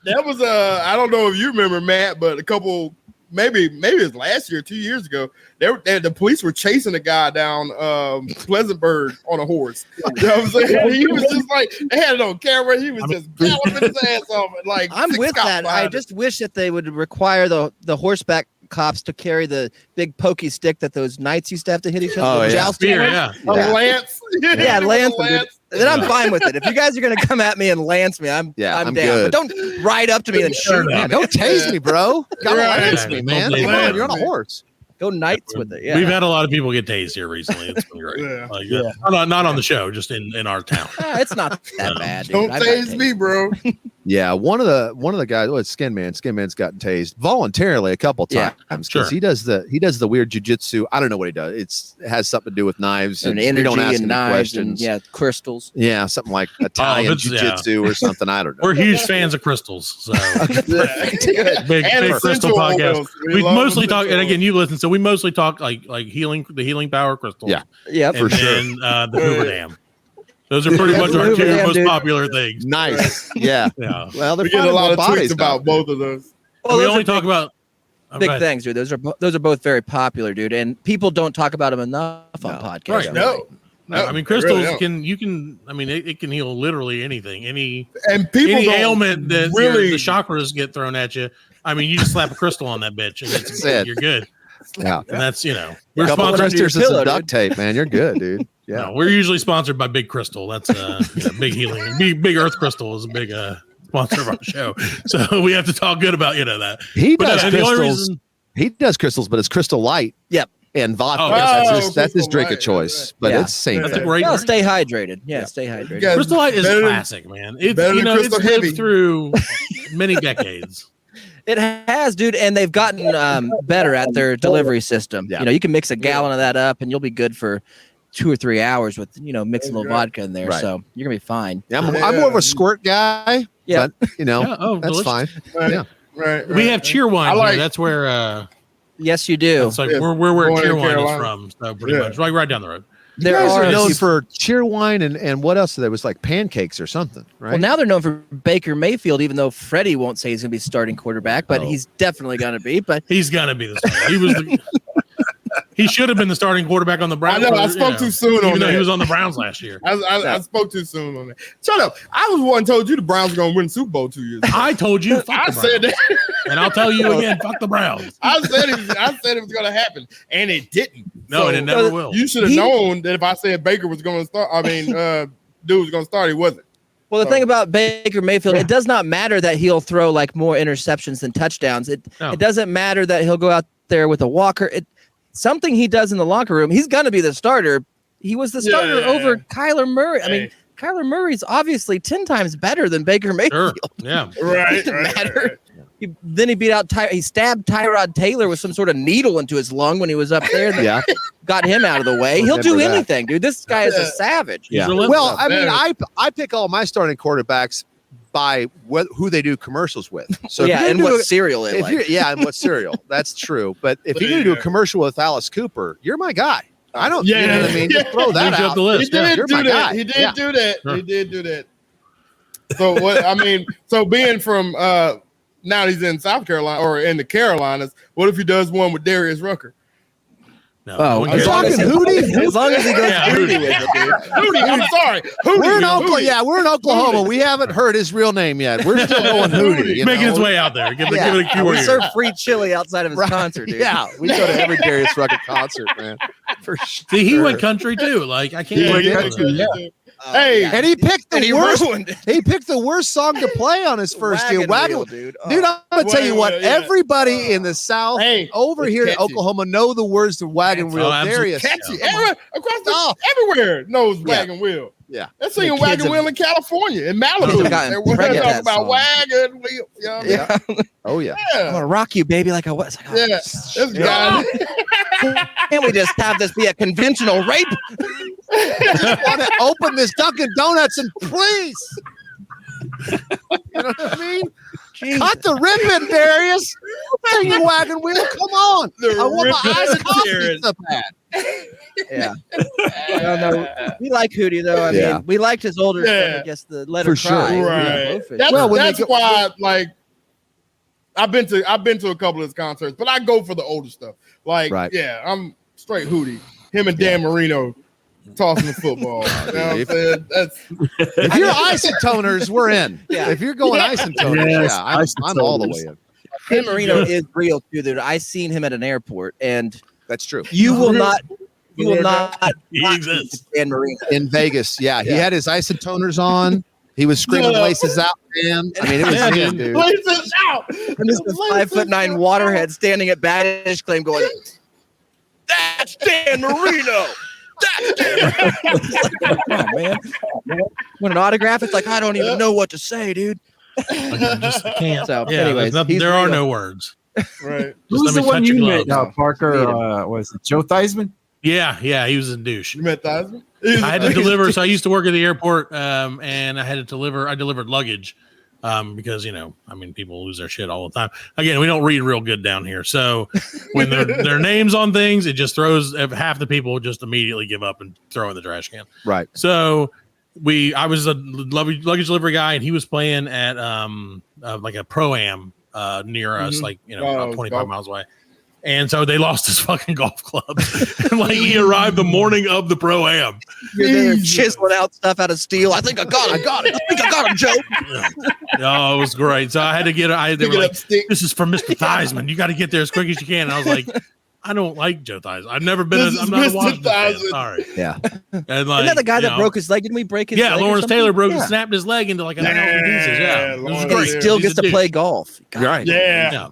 That was I don't know if you remember, Matt, but a couple maybe it was last year, 2 years ago. The police were chasing a guy down Pleasantburg on a horse. You know what I'm saying? He was just like, they had it on camera. He was just galloping his ass off. Like, I'm with that. I just wish that they would require the horseback cops to carry the big pokey stick that those knights used to have to hit each other. A lance. Yeah, lance. Then I'm fine with it. If you guys are gonna come at me and lance me, I'm down. Good. But don't ride up to me and shoot me. Don't tase me, bro. Gotta lance me, man. Come on, you're on a horse. Go knights with it. Yeah. We've had a lot of people get tased here recently. It's been great. Not on the show, just in our town. It's not that bad. Dude. Don't tase me, bro. Yeah, one of the guys, Skin Man's gotten tased voluntarily a couple times because he does the weird jujitsu. I don't know what he does. It has something to do with knives and energy don't ask and knives questions. And crystals. Yeah, something like Italian jujitsu or something. I don't know. We're huge fans of crystals, so big crystal podcast. We mostly talk, and again, you listen. So we mostly talk like the healing power crystals. Yeah, for sure. And the Hoover Dam. Those are pretty much our 2 most popular things. Nice. Yeah. Well, we get a lot of tweets about both of those. Well, we only talk about big things, dude. Those are both very popular, dude, and people don't talk about them enough on podcasts. Right. No, I mean, crystals it can heal literally anything, any ailment that the chakras get thrown at you. I mean, you just slap a crystal on that bitch and you're good. Yeah, and that's we're sponsored by some duct tape, man. You're good, dude. Yeah, no, we're usually sponsored by Big Crystal. That's big healing. Big Earth Crystal is a big sponsor of our show, so we have to talk good about that. He does crystals. He does crystals, but it's Crystal Light. Yep. And vodka. Oh, that's his drink of choice, but it's the same thing. Stay hydrated. Yeah, stay hydrated. Crystal Light is classic, man. It's it's lived through many decades. It has, dude, and they've gotten better at their delivery system. Yeah. You can mix a gallon of that up, and you'll be good for 2 or 3 hours with mixing a little vodka in there. Right. So you're gonna be fine. Yeah, I'm more of a squirt guy. Yeah, but, that's delicious. fine. Right. Yeah, right. We have cheer wine here. That's where. Yes, you do. It's like where cheer wine is from. So pretty much right down the road. You guys are known for cheer wine and what else? There was like pancakes or something, right? Well, now they're known for Baker Mayfield, even though Freddie won't say he's going to be starting quarterback, but he's definitely going to be. But he's going to be the starter. He should have been the starting quarterback on the Browns. I know. I spoke too soon on that. Even though he was on the Browns last year. I spoke too soon on that. Shut up. I was the one told you the Browns were going to win the Super Bowl 2 years ago. I told you. I said that. And I'll tell you again, fuck the Browns. I said it was going to happen, and it didn't. No, and it never will. You should have known that if I said Baker was going to start, dude was going to start, he wasn't. Well, the thing about Baker Mayfield, it does not matter that he'll throw like more interceptions than touchdowns. It doesn't matter that he'll go out there with a walker. something he does in the locker room, he's going to be the starter. He was the starter over Kyler Murray. I mean, Kyler Murray's obviously 10 times better than Baker Mayfield. Sure. Yeah. Right. Doesn't matter. Then he beat out he stabbed Tyrod Taylor with some sort of needle into his lung when he was up there. Yeah. Got him out of the way. He'll do anything, dude. This guy is a savage. Yeah. Well, I mean, I pick all my starting quarterbacks by who they do commercials with. So and what cereal they like. And what cereal. That's true. But if you're going to do a commercial with Alice Cooper, you're my guy. I don't. You know what I mean? Just throw that out. The list. He did do that. He did do that. Sure. He did do that. So what? I mean, so being from now he's in South Carolina or in the Carolinas. What if he does one with Darius Rucker? No, I'm talking Hootie. As long as he goes Hootie with it, dude. Hootie. I'm sorry. Hootie. We're in Oklahoma. Yeah, we're in Oklahoma. Hootie. We haven't heard his real name yet. We're still going Hootie. Making its way out there. Give it a few We years. serve free chili outside of his concert, dude. Yeah, we go to every Darius Rucker concert, man. For sure. See, he went country too. Like I can't. Hey, and he picked the worst. ruined it. He picked the worst song to play on his first year. Wagon wheel, dude. Dude, I'm gonna tell you what. Wagon wheel, Everybody in the South, over here in Oklahoma, know the words to Wagon Wheel. Darius, catchy. Everywhere knows Wagon Wheel. Yeah, they're singing Wagon Wheel in California, in Malibu. They're talking about Wagon Wheel. You know what I mean? Oh yeah. I'm gonna rock you, baby, like I was. Like, This guy. Can't we just have this be a conventional rape? Want to open this Dunkin' Donuts and please. You know what I mean? Jesus. Cut the ribbon, Darius. Singing Wagon Wheel. Come on. I want my iced coffee so bad. Yeah. I don't know. We like Hootie though. I mean, we liked his older stuff. I guess the Let Her For Cry. sure. Right. That's why, like, I've been to a couple of his concerts, but I go for the older stuff. Like, I'm straight Hootie. Him and Dan Marino tossing the football. You know what I'm saying? If you're isotoners, we're in. Yeah. If you're going isotoners, I'm all the way in. Dan Marino is real too, dude. I seen him at an airport, and that's true. You will not. He exists. Dan Marino in Vegas. Yeah, he had his isotoners on. He was screaming "Laces out," man. I mean, it was him, dude. Laces out. And this is 5'9" waterhead standing at baggage claim, going, "That's Dan Marino." Oh man, when an autograph, it's like I don't even know what to say, dude. I can't. So, yeah, anyways, there are no words. Right. Who's the one you met, Parker? Was it Joe Theisman? Yeah, he was a douche. You met Theisman? I had to deliver. So I used to work at the airport, and I had to deliver. I delivered luggage because people lose their shit all the time. Again, we don't read real good down here, so when their names on things, it just throws half the people just immediately give up and throw in the trash can. Right. So I was a luggage delivery guy, and he was playing at like a pro-am near us, about 25 miles away. And so they lost his fucking golf club. And like he arrived the morning of the pro-am. You're there chiseling out stuff out of steel. I think I got it. I think I got him, Joe. Oh, it was great. So I had to get it. They were like, "This is for Mr. Theisman. You got to get there as quick as you can." And I was like, I don't like Joe Theisman. I've never been. I'm not a Washington fan. Sorry. Yeah. And Isn't that the guy that broke his leg? Didn't we break his leg? Yeah, Lawrence Taylor snapped his leg into like a thousand pieces. Yeah. It was great. He still gets to play golf. Right. Yeah.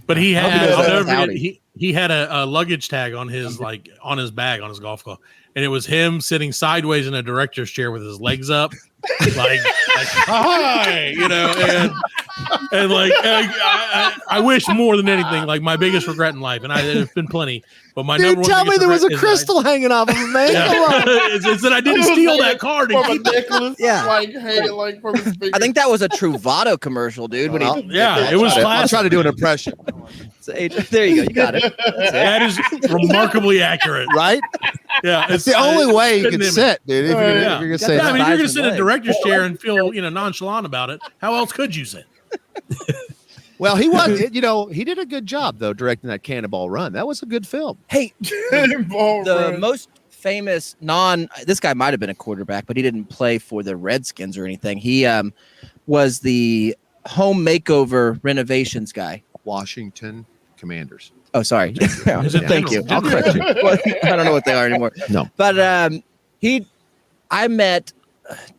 But he had he had a luggage tag on his on his bag on his golf club, and it was him sitting sideways in a director's chair with his legs up, like hi, and like I wish more than anything, like my biggest regret in life, and there's been plenty, but my number one. Tell me there was a regret crystal hanging off of him, man. Come on. It's that I didn't steal that card. From a necklace. Yeah. From his finger. I think that was a Truvado commercial, dude. When it was classic. I'll try to do an impression. There you go. You got it. That is remarkably accurate. Right? Yeah. It's the only way you can sit, dude. If you're going to say that. I mean, you're going to Theisman sit in a leg. director's chair and feel, nonchalant about it. How else could you sit? Well, he was, he did a good job, though, directing that Cannonball Run. That was a good film. Hey, the most famous this guy might have been a quarterback, but he didn't play for the Redskins or anything. He was the home makeover renovations guy. Washington Commanders. Oh, sorry. Thank you. I'll correct you. Well, I don't know what they are anymore. No. But I met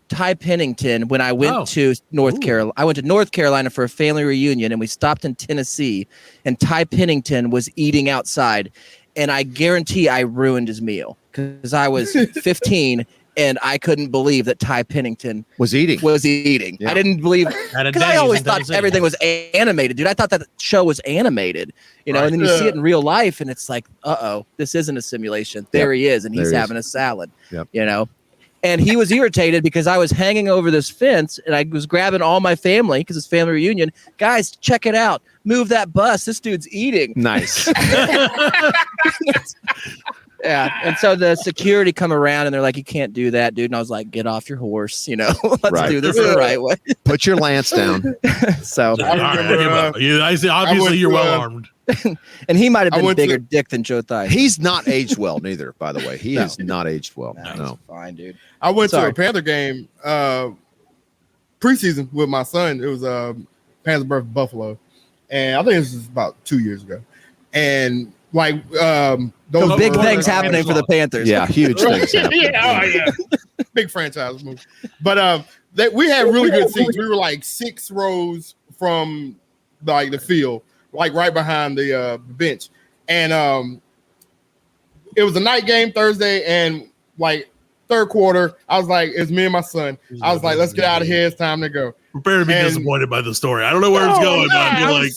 Ty Pennington when I went to North Carolina. I went to North Carolina for a family reunion, and we stopped in Tennessee, and Ty Pennington was eating outside, and I guarantee I ruined his meal because I was 15 and I couldn't believe that Ty Pennington was eating. Yeah. I didn't believe because I always thought everything was animated, dude. I thought that the show was animated, you know, and then you see it in real life, and it's like, this isn't a simulation. There he is, and he's having a salad, you know. And he was irritated because I was hanging over this fence and I was grabbing all my family because it's family reunion. Guys, check it out. Move that bus. This dude's eating. Nice. Yeah. And so the security come around and they're like, you can't do that, dude. And I was like, get off your horse. You know, let's do this the right way. Put your lance down. So obviously you're well armed. And he might have been bigger dick than Joe Theisman. He's not aged well, neither, by the way. He is not aged well. No. Fine, dude. I went to a Panther game preseason with my son. It was Panthers versus Buffalo. And I think this was about 2 years ago. And like those big things happening for the Panthers. Yeah, huge things happening. Big franchise move. But we had really good seats. We were like 6 rows from like the field, like right behind the bench. And it was a night game Thursday, and like third quarter, I was like, it's me and my son. I was like, let's get out of here. It's time to go. Prepare to be disappointed by the story. I don't know where it's going, but I feel like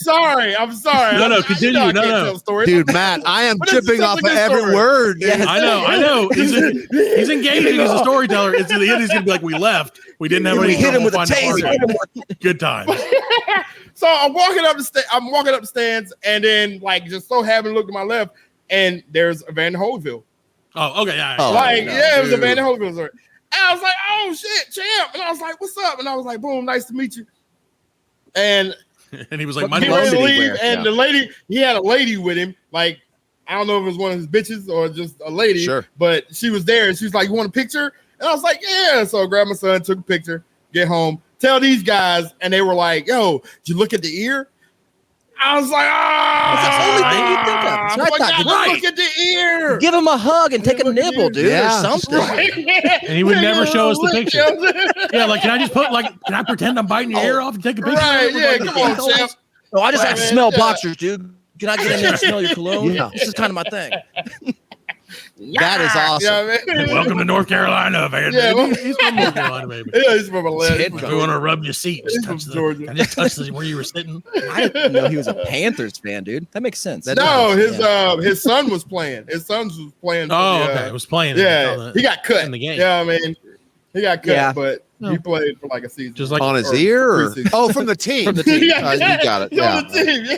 I'm sorry. No, continue. No. Dude, Matt, I am tripping off of every word. Yes. I know. He's engaging as a storyteller. It's at the end. He's gonna be like, we left. We didn't have any. Hit him with a taser. Good time. So I'm walking up the stands, and then like just so having looked to my left, and there's Evander Holyfield. Oh, okay, yeah. It was Evander Holyfield. Sorry. And I was like, oh shit, champ. And I was like, what's up? And I was like, boom, nice to meet you. And he was like, my name's leave. And the lady, he had a lady with him. Like, I don't know if it was one of his bitches or just a lady, but she was there, and she was like, you want a picture? And I was like, yeah. So I grabbed my son, took a picture, get home, tell these guys, and they were like, yo, did you look at the ear? I was like, that's the only thing you think of. So I thought, look at the ear. Give him a hug and take a nibble, dude, or something. Right. And he would never show us the picture. Yeah, like, can I pretend I'm biting your ear off and take a picture? Right, yeah, come on, champ. No, I just like to smell boxers, dude. Can I get in there and smell your cologne? Yeah. This is kind of my thing. That is awesome. Yeah, welcome to North Carolina, man. Yeah, he's from North Carolina, baby. Yeah, he's from Atlanta. We want to rub your seat. Just touch Georgia. Just touch where you were sitting. I didn't know he was a Panthers fan, dude. That makes sense. His son was playing. His son was playing. Okay. Was playing. Yeah, he got cut in the game. Yeah, I mean, he got cut, but he played for like a season. Just like on his ear? Or? From the team. From the team. You got it. Yeah. The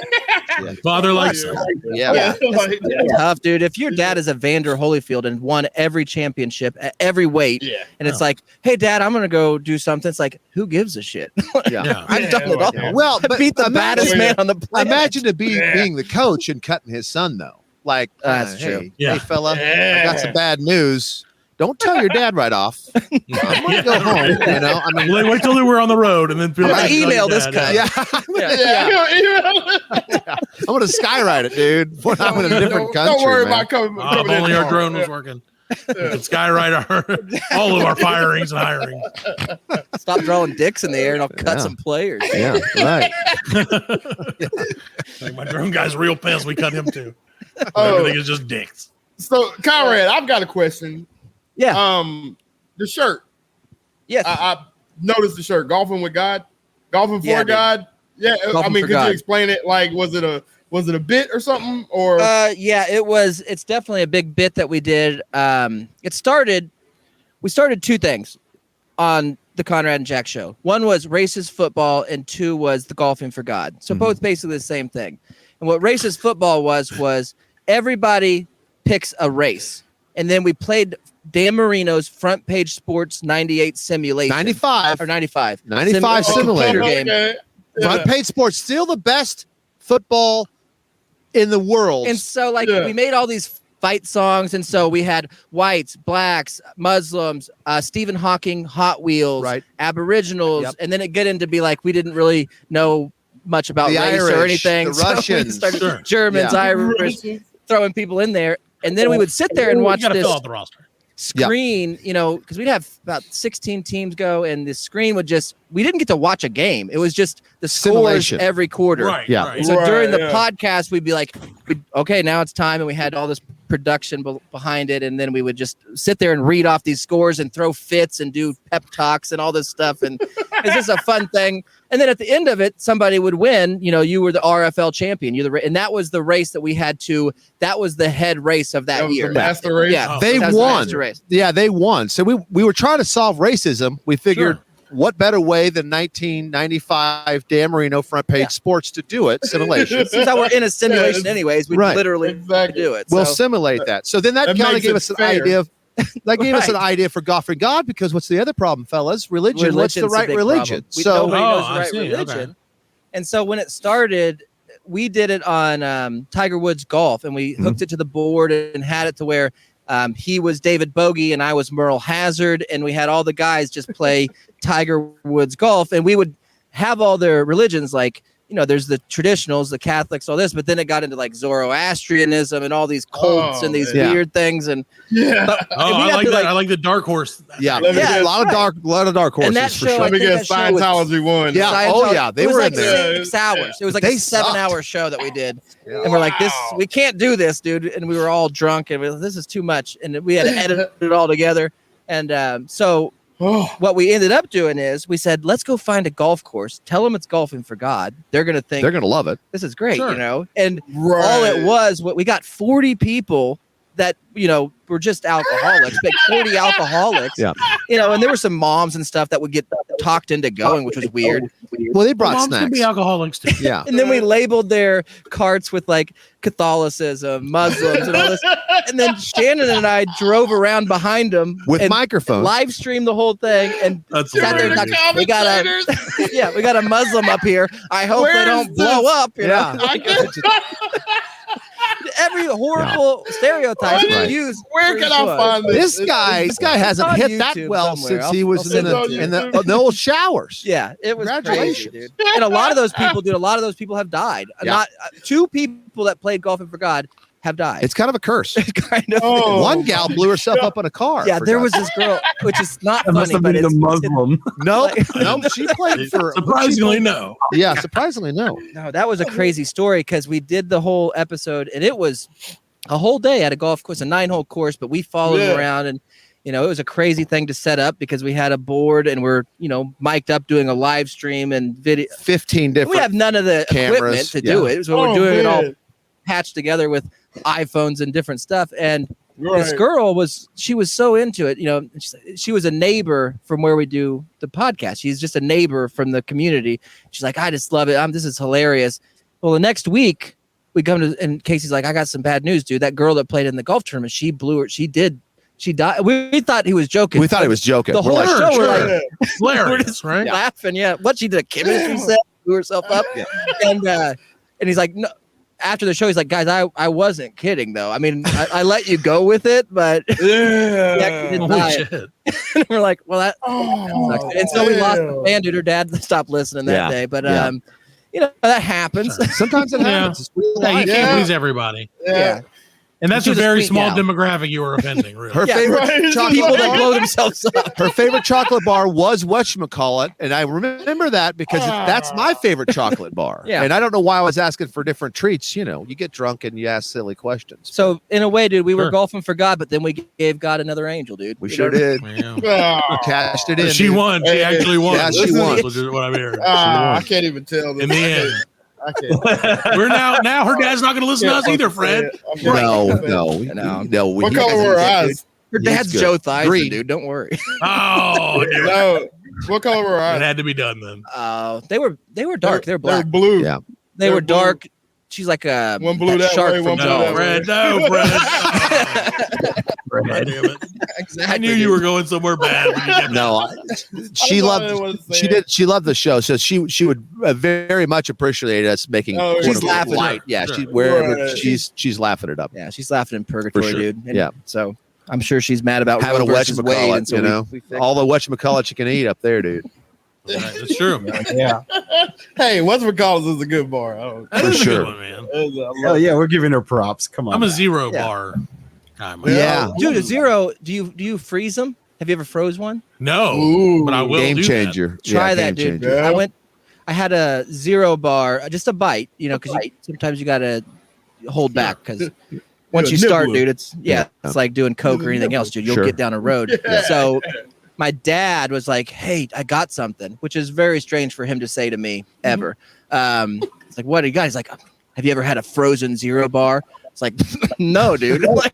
team. Father likes it. Yeah. It's tough, dude. If your dad is Evander Holyfield and won every championship at every weight, and it's like, hey, Dad, I'm going to go do something. It's like, who gives a shit? I've done it all. Yeah. Well, I beat the baddest man on the planet. Imagine being the coach and cutting his son, though. Like, that's true. Hey, fella, I got some bad news. Don't tell your dad right off. I'm gonna go home. You know, I mean, wait till we're on the road and then feel like email this guy. I'm gonna skywrite it, dude. When I'm in a different country. Don't worry man. about coming. If only our drone was working. We could skywrite all of our firings and hiring. Stop drawing dicks in the air and I'll cut some players. Yeah, right. Like my drone guy's real pissed. We cut him too. Everything is just dicks. So, Conrad, I've got a question. Yeah. The shirt. Yes. I noticed the shirt. Golfing with God. Golfing for God. Yeah. Golfing I mean, could God. you explain it? Like, was it a bit or something? Or yeah, it was. It's definitely a big bit that we did. We started 2 things on the Conrad and Jack show. One was racist football, and 2 was the Golfing for God. So both basically the same thing. And what racist football was everybody picks a race. And then we played Dan Marino's Front Page Sports 98 simulation. 95 simulator game. Okay. Front Page Sports, still the best football in the world. And so we made all these fight songs. And so we had whites, blacks, Muslims, Stephen Hawking, Hot Wheels, Aboriginals. And then it get into be like, we didn't really know much about the race Irish, or anything. the so Russians, Germans, Irish, throwing people in there. And then we would sit there and watch you gotta this. fill out the roster. screen, you know, because we'd have about 16 teams go, and the screen would we didn't get to watch a game. It was just the scores Simulation. every quarter. Right. Yeah. Right. So during the podcast, we'd be like, okay, now it's time. And we had all this production behind it. And then we would just sit there and read off these scores and throw fits and do pep talks and all this stuff. And it's just a fun thing. And then at the end of it, somebody would win. You know, you were the RFL champion. And that was the race that we had to, that was the head race of that year. The master race? Yeah. They That was the won. master race. Yeah, they won. So we were trying to solve racism. We figured what better way than 1995 Dan Marino front page sports to do it? Simulation. Since I were in a simulation anyways, we literally do it. We'll So- simulate that. So then that kind of makes gave it us an fair. idea of that gave us an idea for golf for God, because what's the other problem, fellas? Religion. What's the Religion's a right big religion? problem. So Nobody knows the I right see. religion. Okay. And so when it started, we did it on Tiger Woods Golf, and we hooked it to the board and had it to where he was David Bogey and I was Merle Hazard, and we had all the guys just play Tiger Woods Golf, and we would have all their religions, like, you know, there's the traditionals, the Catholics, all this, but then it got into like Zoroastrianism and all these cults and these weird things. And I like that. I like the dark horse. yeah, Yeah, a lot of dark horses. And that for show, sure. I Let me think guess, that show was- Scientology won. Yeah. Scientology. Oh, yeah. They It was were like in there. 6 hours. It was like They a 7-hour show that we did. And we're like, we can't do this, dude. And we were all drunk, and this is too much. And we had to edit it all together. And so what we ended up doing is we said, let's go find a golf course. Tell them it's golfing for God. They're going to think They're going to love it. this is great, Sure. you know? And all it was, we got 40 people that, you know, were just alcoholics, but 40 alcoholics, Yeah. you know, and there were some moms and stuff that would get talked into going, which was weird. Well, they brought Moms can snacks. be alcoholics too. Yeah. And then we labeled their carts with like Catholicism, Muslims, and all this. And then Shannon and I drove around behind them With and microphones. live streamed the whole thing. And That's sat there and hilarious. talked, we got a Muslim up here. I hope they Where don't is blow this? up. You Yeah. know? Every horrible stereotype Right. we use. Where can I find this? This guy hasn't on hit that YouTube well somewhere. since he I'll was send in it to you. the old showers. Yeah, it was crazy, Congratulations. dude. And a lot of those people, dude, have died. Yeah. Not 2 people that played Golfing for God have died. It's kind of a curse. kind of. One gal blew herself up in a car. Yeah, for there God's was this girl, which is not That must funny, have but been it's the Muslim. No, no, she played for Surprisingly, no. Yeah, surprisingly, no. no, that was a crazy story because we did the whole episode, and it was a whole day at a golf course, a 9-hole course, but we followed him around, and you know, it was a crazy thing to set up because we had a board and we're, you know, mic'd up doing a live stream and video. 15 different. We have none of the cameras, equipment to do yeah. it, so we're doing it all patched together with iPhones and different stuff. And this girl she was so into it, you know. She was a neighbor from where we do the podcast. She's just a neighbor from the community. She's like, I just love it. This is hilarious. Well, the next week we come to, and Casey's like, I got some bad news, dude. That girl that played in the golf tournament, she died. We thought he was joking. We thought he was joking. The whole We're like, show, sure. we're like, Hilarious, just right? laughing. Yeah. What she did a chemistry set, blew herself up. And he's like, no. After the show, he's like, guys, I wasn't kidding though. I mean, I let you go with it, but she actually did die. And we're like, well, that sucks. And so we lost the band, dude. Her dad stopped listening that day. But you know, that happens. Sometimes it happens. It's real Yeah, life. you can't please everybody. Yeah. And that's She a was a very sweet small gal. demographic you were offending, really. Her favorite chocolate People that bar, blow themselves up. her favorite chocolate bar was whatchamacallit, and I remember that because that's my favorite chocolate bar. Yeah. And I don't know why I was asking for different treats. You know, you get drunk and you ask silly questions. So in a way, dude, we were Sure. golfing for God, but then we gave God another angel, dude. We You sure know? did. Yeah. Cashed it in. She dude. won. She actually won. Yeah, she This is won. legit what I'm hearing. I can't even tell. This. In the end. I can't. We're now her dad's not going to listen to us either, Fred. No. What color were her eyes? Her dad's good. Joe Theisman, Green. dude. Don't worry. Oh, dude. No. What color were her It eyes? had to be done then. They were dark. They were black. They were blue. Yeah. They They're were blue. dark. She's like a One blue that shark way, from one blue Jaws. that way. Fred, no, Fred. God damn it. Exactly, I knew you were going somewhere bad. When you did No, she I loved. don't know what to She say. did. She loved the show, so she would very much appreciate us making. Oh, quote she's unquote laughing. light. Yeah, Sure. she wherever Right. she's laughing it up. Yeah, she's laughing in purgatory, For sure. dude. And Yeah. so I'm sure she's mad about Having a Roe versus Wade, and whatchamacallit, so you know, we fixed all the whatchamacallit you can eat up there, dude. Right, that's true. Yeah. Hey, what's McCall's is a good bar. That is sure. a good one, man. I love Oh yeah, we're giving her props. Come on. I'm a now. zero Yeah. bar time. Yeah. Dude, a zero. Do you freeze them? Have you ever froze one? No, but I will. Game do changer. Try that, dude. Yeah. I had a zero bar, just a bite, because sometimes you gotta hold back because once you start, dude, it's like doing coke or anything else, dude. You'll get down a road. Yeah. So my dad was like, "Hey, I got something," which is very strange for him to say to me ever. It's like, "What do you got?" He's like, "Have you ever had a frozen zero bar?" It's like, no, dude. Like,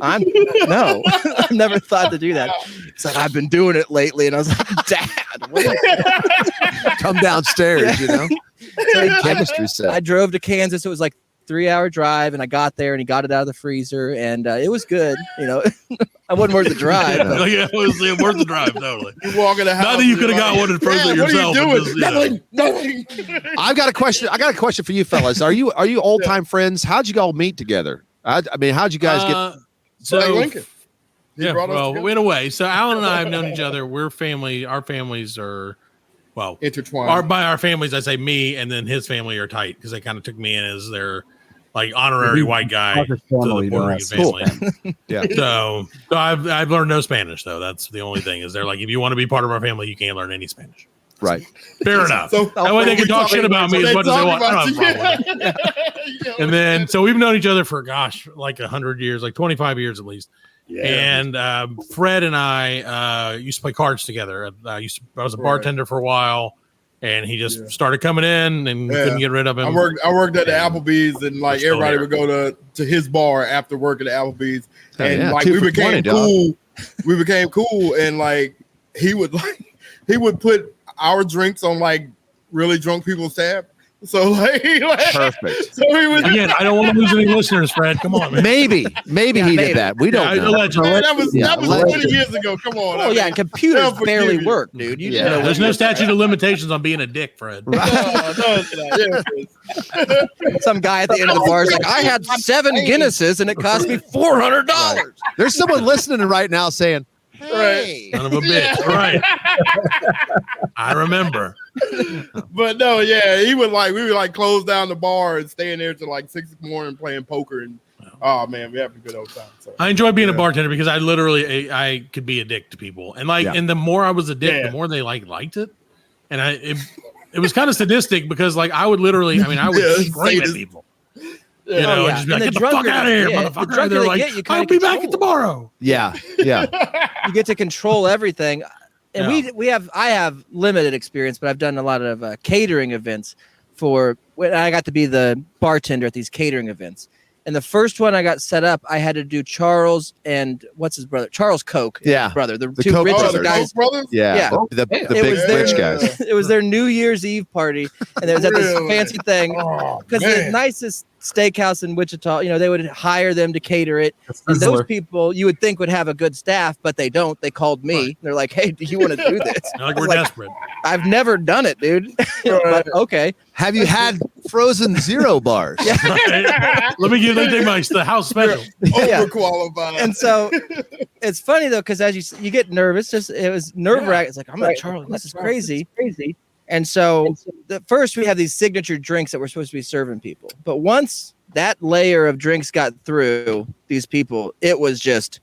I've never thought to do that. It's like, I've been doing it lately. And I was like, Dad, come downstairs, So chemistry set. I drove to Kansas. It was like 3-hour drive, and I got there, and he got it out of the freezer, and it was good. I wasn't worth the drive. But. Yeah, it was worth the drive, totally. You walk in the house. Not that you could have got one and frozen yourself. What are you doing? Nothing. I've got a question. I got a question for you fellas. Are you old time friends? How'd you all meet together? I mean, how'd you guys get? Lincoln. Yeah, well, in a way. So Alan and I have known each other. We're family. Our families are, well, intertwined. By our families, I say me and then his family are tight because they kind of took me in as their like honorary white guy to the Puerto Rican family. Yeah. So I've learned no Spanish though. That's the only thing is they're like, if you want to be part of our family, you can't learn any Spanish. Right. Fair enough. So, that way they can talk shit about me as much as they want. I don't have a problem with it. And then, so we've known each other for, like 100 years, like 25 years at least. Yeah. And Fred and I used to play cards together. I was a bartender for a while, and he just started coming in and couldn't get rid of him. I worked at the Applebee's, and like everybody would go to his bar after work at the Applebe's, and like we became cool. We became cool, and like he would put our drinks on like really drunk people's tab. So like perfect. So he was again. I don't want to lose any listeners, Fred. Come on, man. Maybe he did that. We don't know. That was 20 years ago. Come on. Oh yeah, computers barely work, dude. There's no statute of limitations on being a dick, Fred. Some guy at the end of the bar is like, I had 7 Guinnesses and it cost me $400. There's someone listening right now saying, "Hey, son of a bitch!" Right. I remember. But no, yeah, we would like close down the bar and stay in there till like 6 in the morning playing poker, and oh man, we have a good old time. So I enjoy being a bartender because I literally I could be a dick to people, and and the more I was a dick, the more they liked it, and it was kind of sadistic because like I would literally, I would scream at people. And just be like, get the fuck out of here, motherfucker. They're like, I'll be back tomorrow. Yeah. You get to control everything. And I have limited experience, but I've done a lot of catering events when I got to be the bartender at these catering events. And the first one I got set up, I had to do Charles and what's his brother? Charles Koch. Yeah. His brother. The two Koch richest guys. Brothers? Yeah. The big rich guys. It was their New Year's Eve party. And there was at this fancy thing. Because the nicest steakhouse in Wichita, they would hire them to cater it. And those people you would think would have a good staff, but they don't. They called me. Right. They're like, hey, do you want to do this? We're desperate. I've never done it, dude. But okay. Have you had frozen zero bars? Let me take the house special. Overqualified. And so it's funny though, because as you get nervous, it was nerve-wracking. It's like, I'm not Charlie. This is crazy. And so first we have these signature drinks that we're supposed to be serving people. But once that layer of drinks got through these people, it was just,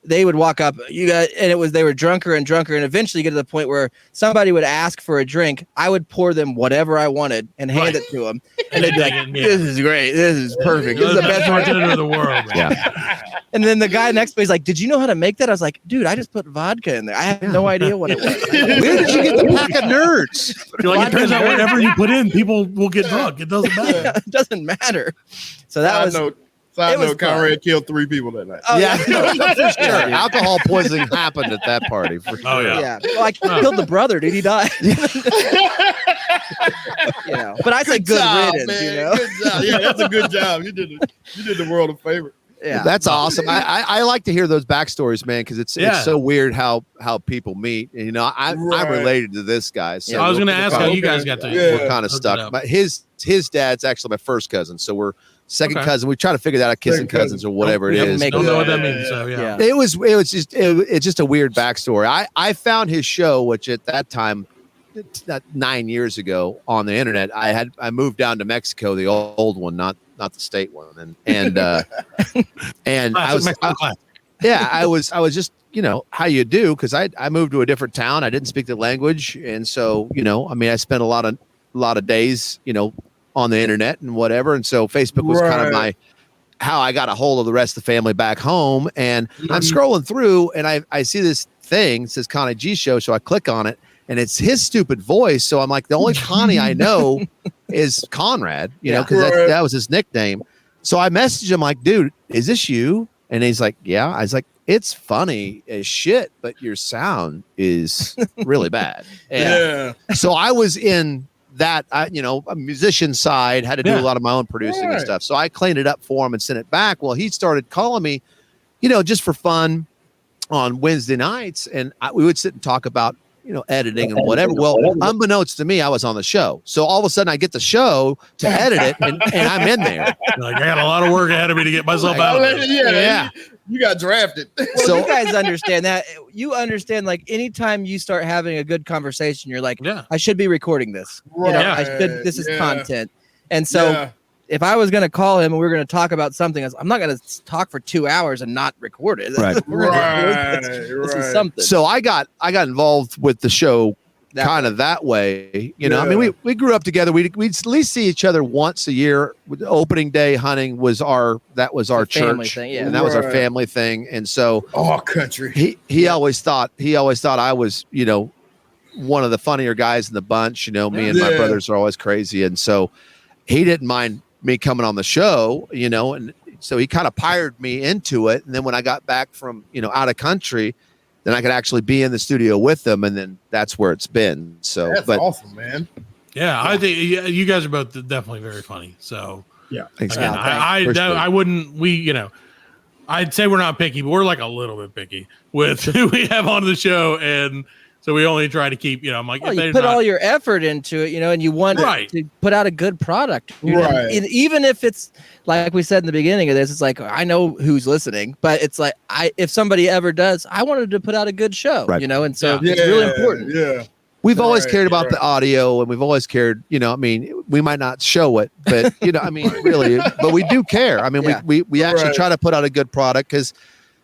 they would walk up, they were drunker and drunker. And eventually get to the point where somebody would ask for a drink. I would pour them whatever I wanted and hand it to them. And they'd be like, this is great. This is perfect. This is the best bartender in the world. Yeah. And then the guy next to me is like, did you know how to make that? I was like, dude, I just put vodka in there. I have no idea what it was. Where did you get the pack of nerds? You're like, it turns out whatever you put in, people will get drunk. It doesn't matter. Yeah, it doesn't matter. So that was... Side note, Conrad killed 3 people that night. Oh, yeah. For sure. Alcohol poisoning happened at that party. For sure. Oh, yeah. Yeah. Well, I killed the brother, dude. He died. But I said good riddance, man. Good job. Yeah, that's a good job. You did the world a favor. Yeah. That's awesome. I like to hear those backstories, man, because it's so weird how people meet. And, I'm related to this guy. So I was going to ask how you guys got to. We're kind of stuck. But his dad's actually my first cousin, so we're second cousin. We try to figure that out, kissing cousins or whatever it is. Don't know what that means. So yeah. It's just a weird backstory. I found his show, which at that time, 9 years ago, on the internet. I moved down to Mexico, the old one, not not the state one. And I was just, how you do, because I moved to a different town. I didn't speak the language, and so I spent a lot of days on the internet and whatever, and so Facebook was kind of how I got a hold of the rest of the family back home. And I'm scrolling through, and I see this thing, it says Connie G Show, so I click on it, and it's his stupid voice. So I'm like, the only Connie I know is Conrad, because that was his nickname. So I messaged him like, dude, is this you? And he's like, yeah. I was like, it's funny as shit, but your sound is really bad. And so I was in that, a musician side, had to do a lot of my own producing and stuff. So I cleaned it up for him and sent it back. Well, he started calling me, just for fun on Wednesday nights. And we would sit and talk about, editing and whatever. Well, unbeknownst to me, I was on the show. So all of a sudden I get the show to edit it and I'm in there. Like, I got a lot of work ahead of me to get myself out of it. Yeah. You got drafted. So you guys understand that. You understand, like, anytime you start having a good conversation, you're like, I should be recording this. This is content. And so if I was going to call him and we were going to talk about something, I'm not going to talk for 2 hours and not record it. This is something. So I got involved with the show kind of that way. I mean, we grew up together. We'd at least see each other once a year. Opening day hunting was our church thing, and that was our family thing. And so country. He always thought I was, one of the funnier guys in the bunch. Me and my brothers are always crazy. And so he didn't mind me coming on the show, and so he kind of pired me into it. And then when I got back from, out of country, then I could actually be in the studio with them. And then that's where it's been. So that's awesome, man. Yeah. I think you guys are both definitely very funny. So thanks. Again, I wouldn't, I'd say we're not picky, but we're like a little bit picky with who we have on the show. And so we only try to keep, I'm like, you put all your effort into it, and you want to put out a good product. Even if it's like we said in the beginning of this, it's like, I know who's listening, but it's like, if somebody ever does, I wanted to put out a good show, and so it's really important. Yeah. We've always cared about the audio, and we've always cared, we might not show it, but, really, but we do care. I mean, we actually try to put out a good product, because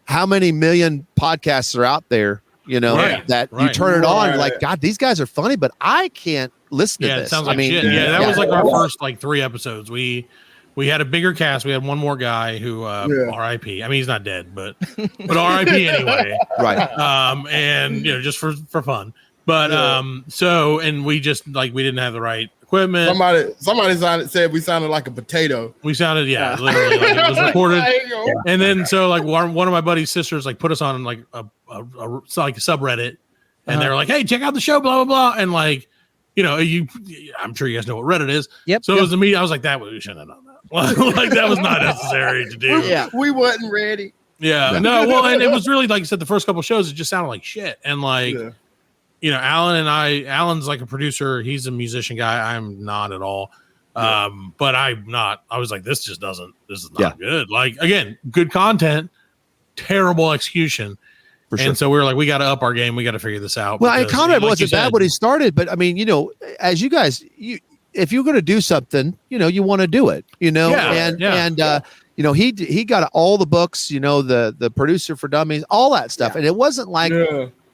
how many million podcasts are out there? You turn it on, you're like, God, these guys are funny, but I can't listen to this. It sounds like shit. Yeah, that was like our first 3 episodes. We had a bigger cast. We had one more guy who R.I.P. I mean, he's not dead, but R.I.P. anyway. Right. And just for fun. But and we just we didn't have the right equipment. Somebody said we sounded like a potato. We sounded literally it was recorded. And then so one of my buddy's sisters put us on a subreddit, and they were like, hey, check out the show, blah blah blah. And I'm sure you guys know what Reddit is. Yep. So it was me. I was like, we shouldn't have done that. That was not necessary to do. We wasn't ready. Yeah. No, well, and it was really, like you said, the first couple shows, it just sounded like shit. And Alan's like a producer. He's a musician guy. I'm not at all. But I was like, this is not good. Again, good content, terrible execution. And so we were like, we got to up our game. We got to figure this out. Well, and Conrad wasn't bad when he started, but I mean, as you guys, if you're going to do something, you want to do it, he got all the books, the producer for dummies, all that stuff. And it wasn't like,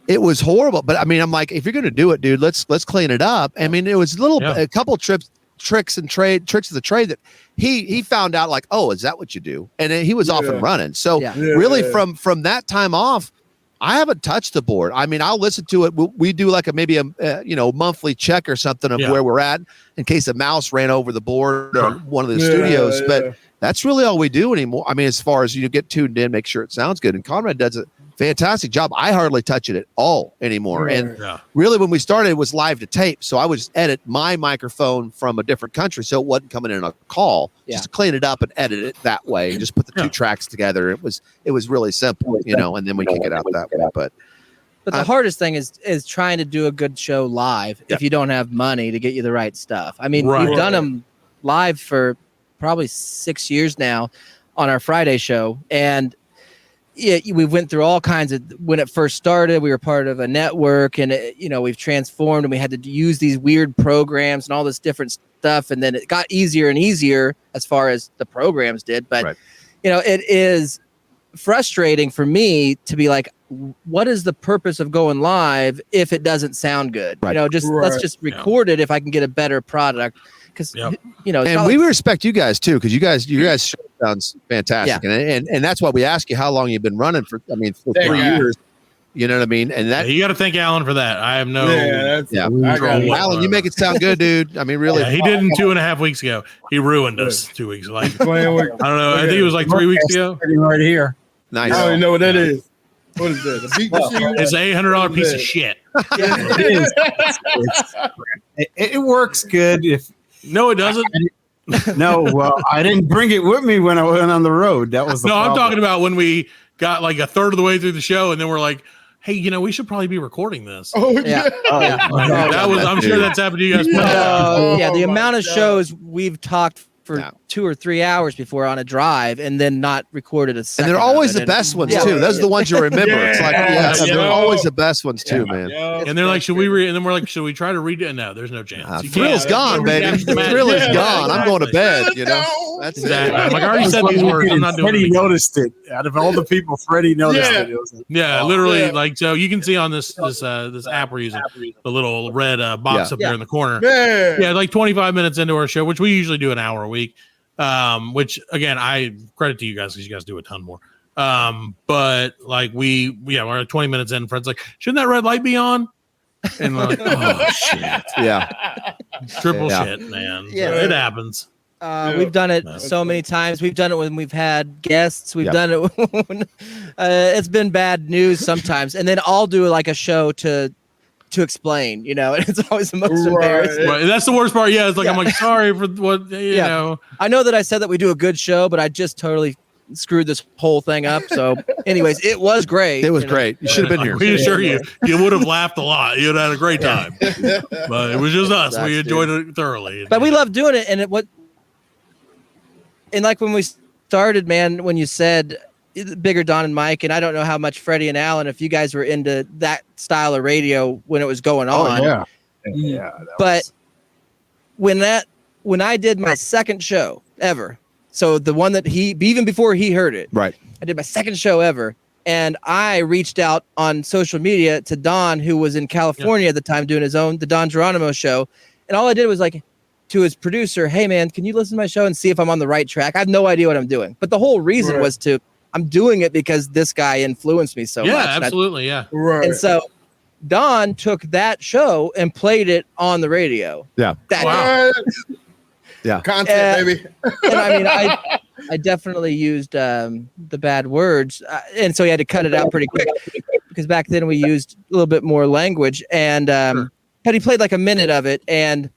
it was horrible, but I mean, I'm like, if you're going to do it, dude, let's clean it up. I mean, it was a couple tricks of the trade that he found out, like, oh, is that what you do? And then he was off and running. So really from that time off, I haven't touched the board. I mean, I'll listen to it. We do maybe a monthly check or something of where we're at in case a mouse ran over the board or one of the studios. But that's really all we do anymore. I mean, as far as get tuned in, make sure it sounds good. And Conrad does a fantastic job. I hardly touch it at all anymore. And really, when we started, it was live to tape. So I would just edit my microphone from a different country, so it wasn't coming in a call. Just to clean it up and edit it that way, and just put the 2 tracks together. It was really simple, and then we kick it out that way. But the hardest thing is trying to do a good show live if you don't have money to get you the right stuff. I mean, we've done them live for probably 6 years now on our Friday show, and we went through all kinds of, when it first started, we were part of a network, and we've transformed, and we had to use these weird programs and all this different stuff, and then it got easier and easier as far as the programs did. But Right. it is frustrating for me to be like, what is the purpose of going live if it doesn't sound good? Right. Let's just record it if I can get a better product. Because and we respect you guys too, because you guys show sounds fantastic, and that's why we ask you how long you've been running for. I mean, for 3 years. You know what I mean? And that you got to thank Alan for that. I have no. Alan, you make it sound good, dude. I mean, really. Yeah, he didn't 2.5 weeks ago. He ruined us 2 weeks. Like I don't know. I think it was like 3 weeks ago. Right here. I Nice. don't even know what that is. What is that? A beat machine? It's an $800 piece of shit. It works good if. No, it doesn't. No, well, I didn't bring it with me when I went on the road. That was the problem. I'm talking about when we got like a third of the way through the show, and then we're like, "Hey, we should probably be recording this." Oh yeah, that was. I'm sure that's happened to you guys. The amount of shows we've talked for 2 or 3 hours before on a drive, and then not recorded a second. And they're always the best ones too. Those are the ones you remember. It's like they're always the best ones too, man. And they're like, "Should we?" And then we're like, "Should we try to read it?" No, there's no chance. Thrill's gone, baby. The thrill is gone. I'm going to bed. That's exactly. I'm like, I already said these words. I'm not doing it. Freddie noticed it. Out of all the people, Freddie noticed it. It was like, literally. Like, so you can see on this app we're using, the little red box up there in the corner. Yeah, like 25 minutes into our show, which we usually do an hour a week. Which again, I credit to you guys because you guys do a ton more. But like we're 20 minutes in. Fred's like, shouldn't that red light be on? And we're like, oh shit, triple shit, man. Yeah, so it happens. We've done it so many times. We've done it when we've had guests. We've done it when it's been bad news sometimes, and then I'll do like a show to explain, it's always the most embarrassing. Right. That's the worst part. Yeah, it's like I'm like, sorry for what you know. I know that I said that we do a good show, but I just totally screwed this whole thing up. So, anyways, it was great. It was great. You should have been here. We assure you would have laughed a lot. You'd have had a great time. But it was just us. We enjoyed it thoroughly. But we love doing it, and like when we started, man, when you said Bigger Don and Mike, and I don't know how much Freddie and Alan, if you guys were into that style of radio when it was going on. But when I did my second show ever, so the one that even before he heard it, right? I did my second show ever, and I reached out on social media to Don, who was in California at the time doing the Don Geronimo show, and all I did was like to his producer, "Hey man, can you listen to my show and see if I'm on the right track? I have no idea what I'm doing." But the whole reason was I'm doing it because this guy influenced me so much. Yeah, absolutely. Right. And so Don took that show and played it on the radio. Yeah. Yeah. Content, baby. And I mean, I definitely used the bad words. And so he had to cut it out pretty quick because back then we used a little bit more language. And he played like a minute of it. And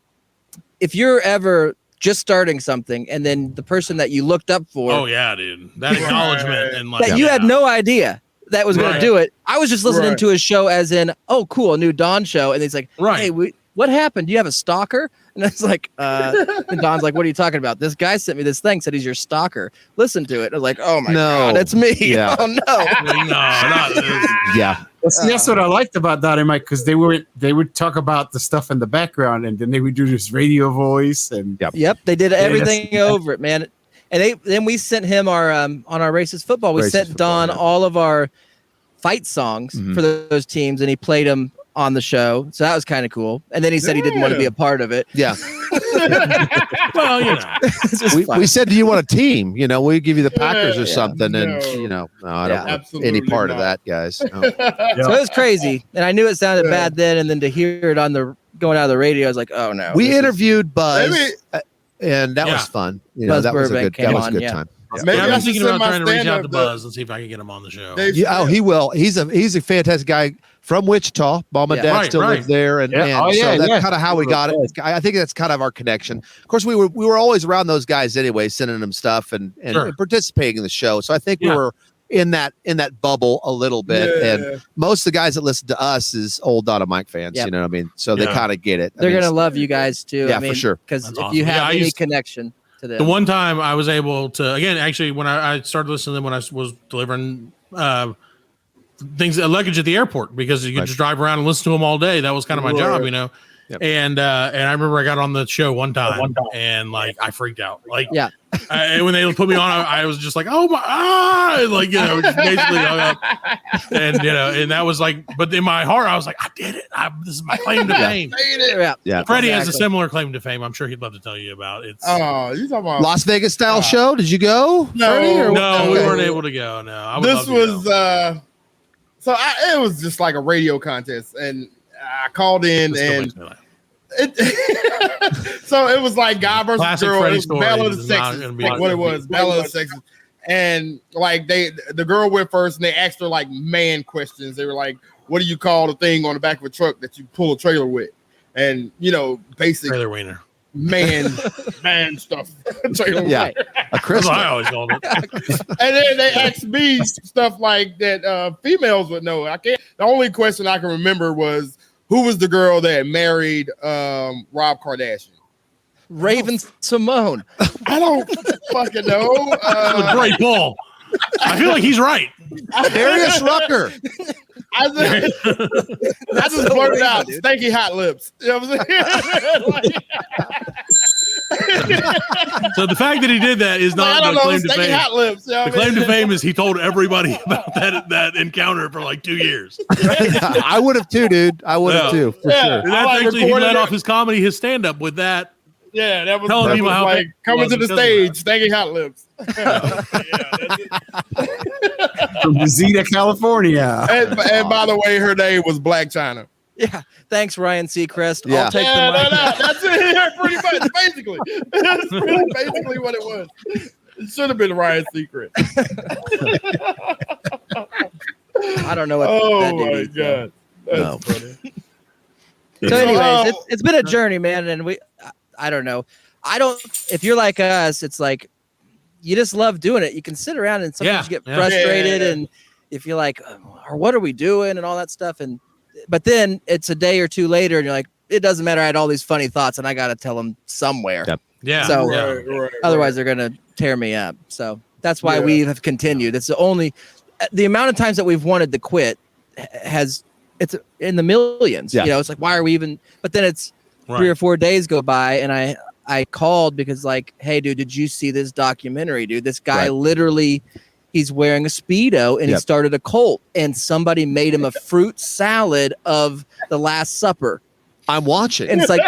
if you're ever just starting something, and then the person that you looked up for. Oh yeah, dude, that acknowledgement and like that you had no idea that was going to do it. I was just listening to his show as in, oh, cool, a new Don show, and he's like, hey, what happened? Do you have a stalker? And it's like, and Don's like, what are you talking about? This guy sent me this thing, said he's your stalker. Listen to it. I was like, oh my god, it's me. Yeah. Oh no, yeah. That's what I liked about Don and Mike, because they would talk about the stuff in the background, and then they would do this radio voice, and yep, they did everything over it, man. And then we sent him our on our racist football. We sent Don all of our fight songs for those teams, and he played them on the show, so that was kind of cool. And then he said he didn't want to be a part of it. Yeah. Well, we said, do you want a team? We give you the Packers or something, and no, I don't want any part of that, guys. No. So it was crazy, and I knew it sounded bad then, and then to hear it on the going out of the radio, I was like, oh no. We interviewed Buzz, and that was fun. Buzz that was a Burbank good time. Yeah. Maybe I'm thinking about trying to reach out to Buzz and see if I can get him on the show. He will. He's a fantastic guy from Wichita. Mom and Dad still live there, and so that's kind of how we got it. I think that's kind of our connection. Of course, we were always around those guys anyway, sending them stuff and participating in the show. So I think we were in that bubble a little bit. And most of the guys that listen to us is old Don and Mike fans. You know what I mean? So they kind of get it. They're gonna love you guys too. Yeah, for sure. Because if you have any connection to them. The one time I was able to, again, actually, when I started listening to them when I was delivering luggage at the airport, because you could just drive around and listen to them all day. That was kind of my job, Yep. And I remember I got on the show one time and like I freaked out. Like when they put me on, I was just like, oh my, like, you know, just basically hung up. And you know, and that was like, but in my heart, I was like, I did it. This is my claim to fame. Yeah. Freddie has a similar claim to fame. I'm sure he'd love to tell you about it. Oh, you talking about Las Vegas style show? Did you go? No, Freddie, or no, we weren't able to go. No, I would this love to was so it was just like a radio contest, and I called in, and so it was like guy versus Classic girl. Freddie It was story Battle of the is not Sexes. gonna be Like what it was, Battle of the Sexes. And like the girl went first, and they asked her like man questions. They were like, "What do you call the thing on the back of a truck that you pull a trailer with?" And you know, basic trailer Weiner. man stuff. Trailer Yeah, a crystal. That's what I always called it. And then they asked me stuff like that females would know. I can't. The only question I can remember was who was the girl that married Rob Kardashian? Raven Simone. I don't fucking know. Great ball. I feel like he's right. Darius Rucker. I just blurted out stanky hot lips. You know what I'm saying? So the fact that he did that is not the claim to fame. Hot lips, you know the claim to fame is he told everybody about that encounter for like 2 years. I would have too, dude. I would have too, for sure. And that's actually he led off his comedy, his stand-up with that. Yeah, that was, telling people how like coming to the stage, stanky hot lips. From Zeta, California. And by the way, her name was Black China. Yeah. Thanks, Ryan Seacrest. Yeah. I'll take the mic. That's it. Pretty much, basically. That's basically what it was. It should have been Ryan Seacrest. I don't know what that my is. God. That's funny. So anyways, it's been a journey, man. And I don't know. If you're like us, it's like, you just love doing it. You can sit around and sometimes you get frustrated and if you're like, or what are we doing and all that stuff. But then it's a day or two later and you're like, it doesn't matter. I had all these funny thoughts and I got to tell them somewhere. Yep. Yeah. So otherwise they're going to tear me up. So that's why we have continued. It's the amount of times that we've wanted to quit it's in the millions. Yeah. You know, it's like, why are we even, but then it's 3 or 4 days go by and I called because like, hey dude, did you see this documentary, dude? This guy literally, he's wearing a Speedo and he started a cult and somebody made him a fruit salad of the Last Supper. I'm watching. And it's like,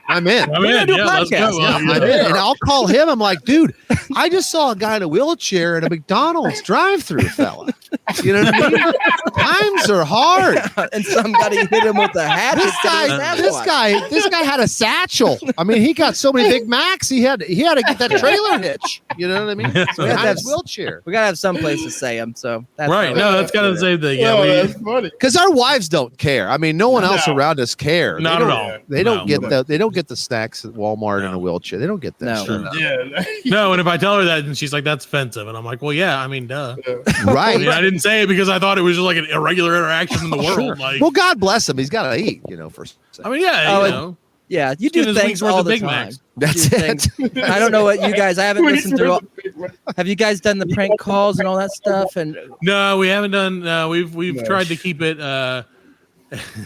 I'm in. I'm in. Yeah, let's go. I'm in. And I'll call him. I'm like, dude, I just saw a guy in a wheelchair at a McDonald's drive-through, fella. You know what I mean? Times are hard. And somebody hit him with a hatchet. This guy had a satchel. I mean, he got so many Big Macs. He had to get that trailer hitch. You know what I mean? So he had his wheelchair. We gotta have some place to say him. So that's that's kind of the same thing. Yeah, that's funny. Because our wives don't care. I mean, no one else around us care. Not at all. They don't get the snacks at Walmart in a wheelchair. They don't get that. No. No, and if I tell her that, and she's like, "That's offensive," and I'm like, "Well, yeah, I mean, duh." Right. I mean, I didn't say it because I thought it was just like an irregular interaction in the world. Sure. Like, well, God bless him. He's got to eat, for. I mean, yeah, you know. Yeah, you do His things week's worth all of the Big time. Macs. That's it. I don't know what you guys. I haven't listened through. Have you guys done the prank calls and all that stuff? And no, we haven't done. We've tried to keep it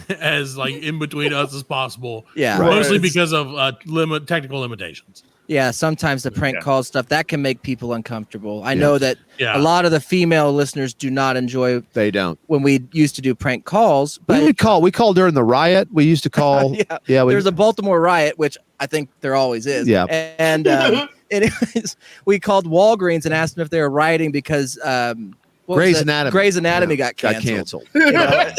as like in between us as possible. Yeah, mostly because of technical limitations. Yeah, sometimes the prank call stuff that can make people uncomfortable. I know that a lot of the female listeners do not enjoy. They don't. When we used to do prank calls, but we called during the riot. We used to call. There's a Baltimore riot, which I think there always is. Yeah, and anyways, we called Walgreens and asked them if they were rioting because Grey's Anatomy got canceled. You know?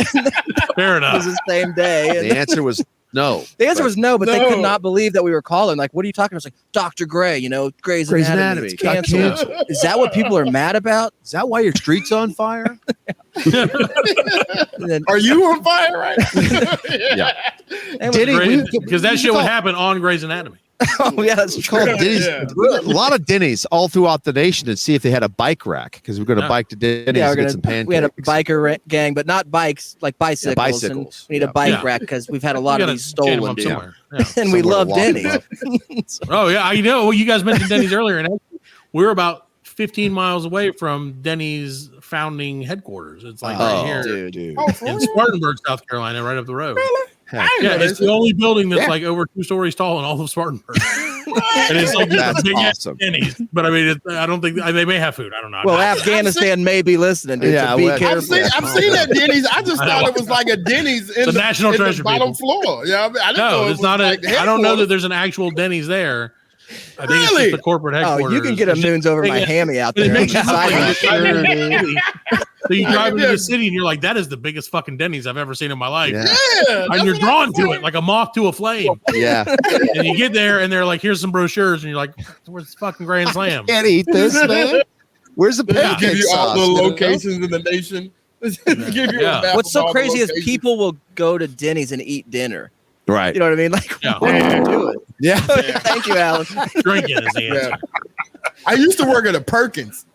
Fair enough. It was the same day. The answer was no. The answer was no, but they could not believe that we were calling. Like, what are you talking about? It's like Dr. Grey, Grey's Anatomy. It's canceled. Is that what people are mad about? Is that why your street's on fire? Are you on fire right now? Because that shit would happen on Grey's Anatomy. Oh yeah, that's true. A lot of Denny's all throughout the nation to see if they had a bike rack because we're going to bike to Denny's to get some pancakes. We had a biker gang, but not bikes, like bicycles. Bicycles. And we need a bike rack because we've had a lot of these stolen, dude. And we love Denny's. Oh yeah, you guys mentioned Denny's earlier, and we're about 15 miles away from Denny's founding headquarters. It's like right here dude. in Spartanburg, South Carolina, right up the road. Heck. Yeah, it's the only building that's like over 2 stories tall in all of Spartanburg. And it's like That's big awesome. Denny's. But I mean, I don't think they may have food. I don't know. Well, Afghanistan may be listening. Dude, Yeah, so be well, careful. I've seen that Denny's. I just thought it was like a Denny's in It's a national treasure, bottom people. floor. Yeah, I didn't know No, it's it not was like I don't know that headquarters. there's an actual Denny's there. I think it's Really? just the corporate headquarters. Oh, you can get a moons over my hammy out But it there. makes you Side feel like mission. you're driving into the city. So you drive into the city and you're like, that is the biggest fucking Denny's I've ever seen in my life. Yeah. Yeah, And you're drawn to it like a moth to a flame. Yeah. And you get there and they're like, here's some brochures. And you're like, where's the fucking Grand Slam? Can't eat this, man. Where's the They just pancake give you all sauce? the you know? locations in the nation. Just give you a Yeah. map What's of so all the crazy is locations. people will go to Denny's and eat dinner. Right. You know what I mean? Like, Yeah. what are you doing? Yeah. Thank you, Alan. Drinking is the answer. Yeah. I used to work at a Perkins,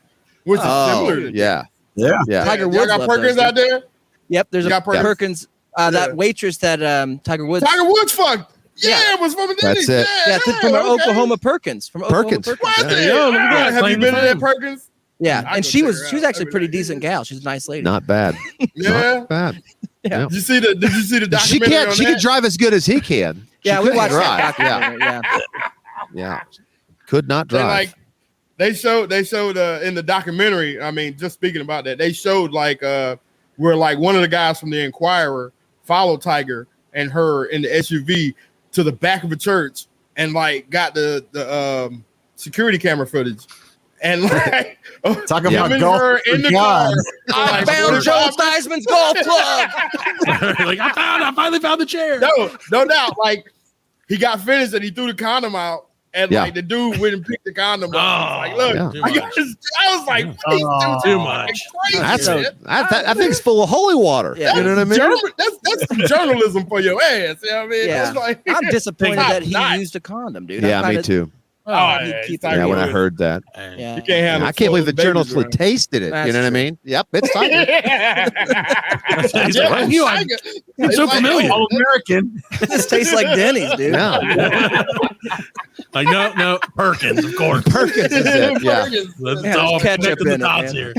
which is Oh, similar. yeah. Yeah. Yeah. Tiger Y'all Woods got loved Perkins those, out there? Yep, there's You a got Perkins? Perkins. That waitress that Tiger Woods. Tiger Woods fucked. Yeah, Yeah. it was from a That's Denny's. it. Yeah, from okay. Oklahoma Perkins. From Oklahoma Perkins. Perkins. What? Yeah. There you go. Look at that. Have Claim you to been to that fame. Perkins? Yeah, I and go she check was her she was out. actually a Every pretty day. decent gal. She's a nice lady. Not bad. Yeah. Not bad. Yeah. Did you see the documentary She can't. on She that? can drive as good as he can. Yeah, She we couldn't watched drive. that documentary. Yeah. Yeah. Could not They drive. like they showed in the documentary. I mean, just speaking about that, they showed like where like one of the guys from the Inquirer followed Tiger and her in the SUV to the back of a church and like got the security camera footage and like Talk him about and golf her in the car. guns. I like, found Joe Theisman's golf club. Like, I finally found the chair. No doubt. Like he got finished and he threw the condom out. And Yeah. like the dude went and picked the condom up. Like, look, Yeah. Too I, got much. this, I was like, what these dudes Too are much. crazy, That's man. I think it's full of holy water. Yeah. You know what I mean? That's some journalism for your ass. You know what I mean? Yeah. That's like, I'm disappointed Top that he notch. used a condom, dude. Yeah, I me kinda- too. Oh, he'd yeah, keep Tiger Yeah, when I Woods. heard that, Yeah. You can't handle I can't believe the babies journalist would around. tasted it. That's You know what I true. mean? Yep, it's Tiger. He's Yeah, like, you are Tiger. so It's like, familiar. All American. This tastes like Denny's, dude. Yeah, Like, no, Perkins, of course. Perkins is it. Yeah, Perkins. Let's Yeah, all there's ketchup connect the in it, dots man. here.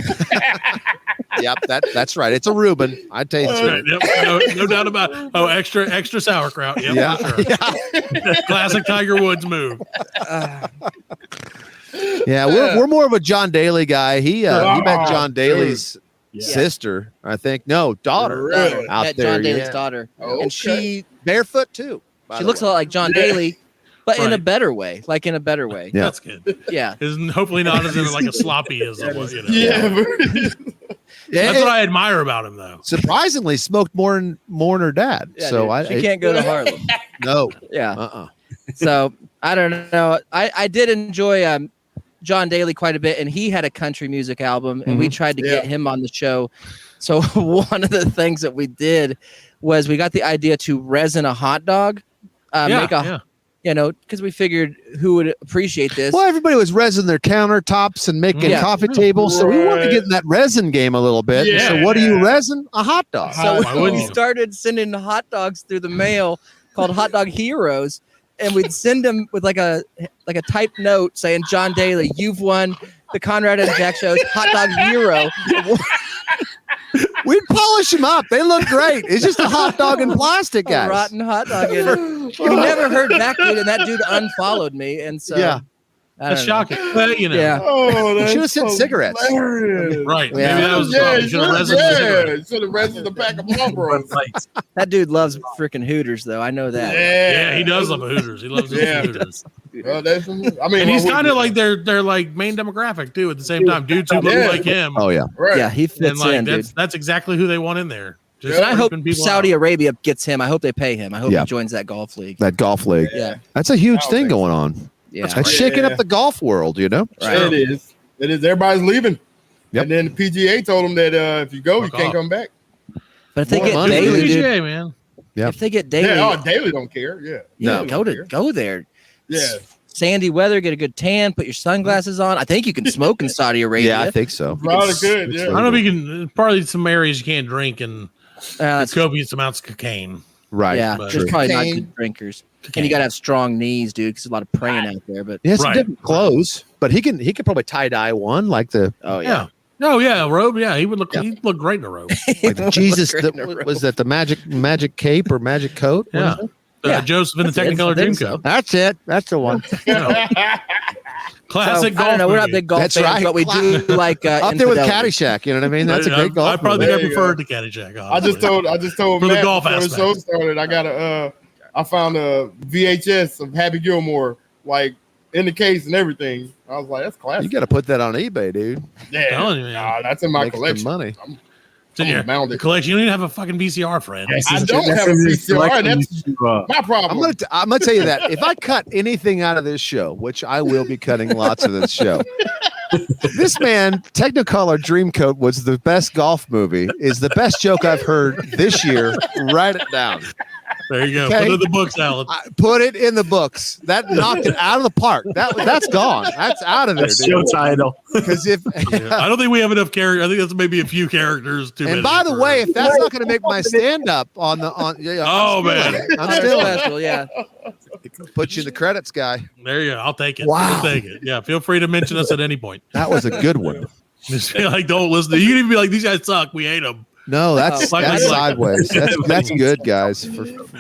yep. That's right. It's a Reuben. I tasted Right, it. yep, no doubt about it. Oh, extra sauerkraut. Yep, Yeah. for sure. Classic Tiger Woods move. Yeah, we're more of a John Daly guy. He met John Daly's sister, I think. No, daughter Really? out Met there. John Daly's yeah. daughter. Okay. And she Barefoot too. by she the looks a way. lot like John Daly, but in a Right. better way. Like in a better way. Yeah. That's good. Yeah. Isn't hopefully not as in like a sloppy as you know. Yeah. That's what I admire about him, though. Surprisingly, smoked more than her dad. Yeah, so dude. She can't go to Harlem. No. Yeah. So I don't know. I did enjoy John Daly quite a bit, and he had a country music album, and we tried to get him on the show. So one of the things that we did was we got the idea to resin a hot dog, you know, because we figured who would appreciate this. Well, everybody was resin their countertops and making Yeah. coffee tables, so we wanted to get in that resin game a little bit. Yeah. So what do you resin? A hot dog. So Why wouldn't we you? started sending hot dogs through the mail called Hot Dog Heroes, and we'd send them with like a typed note saying, "John Daly, you've won the Conrad and Jack Show's Hot Dog Hero." We'd polish them up. They look great. It's just a hot dog in plastic, A guys. rotten hot dog. And we never heard back, dude, and that dude unfollowed me, and so Yeah. I That's don't know. shocking. But, you know. Yeah. Oh, You that's should have sent cigarettes. hilarious. Right. Yeah. Maybe that was the Yeah, problem. you Should have resin the cigarette. should have resin the pack of Marlboros. That dude loves freaking Hooters, though. I know that. Yeah, he does love Hooters. He loves Yeah. Hooters. Well, that's, I mean, And he's what kind would of you like their like main demographic too. At the same time, dudes who look Yeah. like him. Oh yeah. do? Right. Yeah, he And fits like in, dude. that's exactly who they want in there. Just And I hope ripping people Saudi out. Arabia gets him. I hope they pay him. I hope Yeah. he joins that golf league. That golf league. Yeah. That's a huge Oh, thing man. going on. Yeah. That's shaking up the golf world, you know? It is. It is. Everybody's leaving. Yep. And then the PGA told them that if you go, you Fuck can't off. come back. But if they More get money. Daly, dude, PGA, man. Yeah. if they get Daly, Yeah, Daly don't care. Yeah. yeah, Daly go don't care. there. Yeah. Sandy weather, get a good tan, put your sunglasses on. I think you can smoke in Saudi Arabia. Yeah, I think so. Probably good. Yeah. I don't know if you can. Probably some areas you can't drink and that's copious amounts of cocaine. Right. yeah, but- there's probably not Cocaine. good drinkers. And you gotta have strong knees, dude, because there's a lot of praying out there. But He has some Right. different clothes, but he could probably tie dye one like the oh Yeah. yeah, Oh yeah, a robe. Yeah, he would look. He'd look great in a robe. Like Jesus, was that the magic cape or magic coat? Yeah. Joseph in the Technicolor Dreamcoat. That's it. That's the one. Classic golf. I don't know. We're not big golf fans, but we do like up there with Caddyshack. You know what I mean? That's a great golf. I probably think I preferred the Caddyshack. I just told for Matt the golf before the aspect. show started. I found a VHS of Happy Gilmore, like in the case and everything. I was like, that's classic. You got to put that on eBay, dude. Yeah, that's in my Make some collection. money. It's in your collection. You don't even have a fucking VCR, friend. I don't have a VCR. That's my problem. I'm gonna tell you that if I cut anything out of this show, which I will be cutting lots of this show, this man, Technicolor Dreamcoat, was the best golf movie. Is the best joke I've heard this year. Write it down. There you go. Okay? Put it in the books, Alan. Put it in the books. That knocked it out of the park. That's gone. That's out of there. That's show title. Because if I don't think we have enough characters. I think that's maybe a few characters too. And by the way, if that's not going to make my stand up on oh man, I'm still special. Yeah, put you in the credits, guy. There you go. I'll take it. Wow. I'll take it. Yeah, feel free to mention us at any point. That was a good one. Just feel like don't listen. You can even be like, these guys suck. We hate them. No, that's sideways. That's good, guys.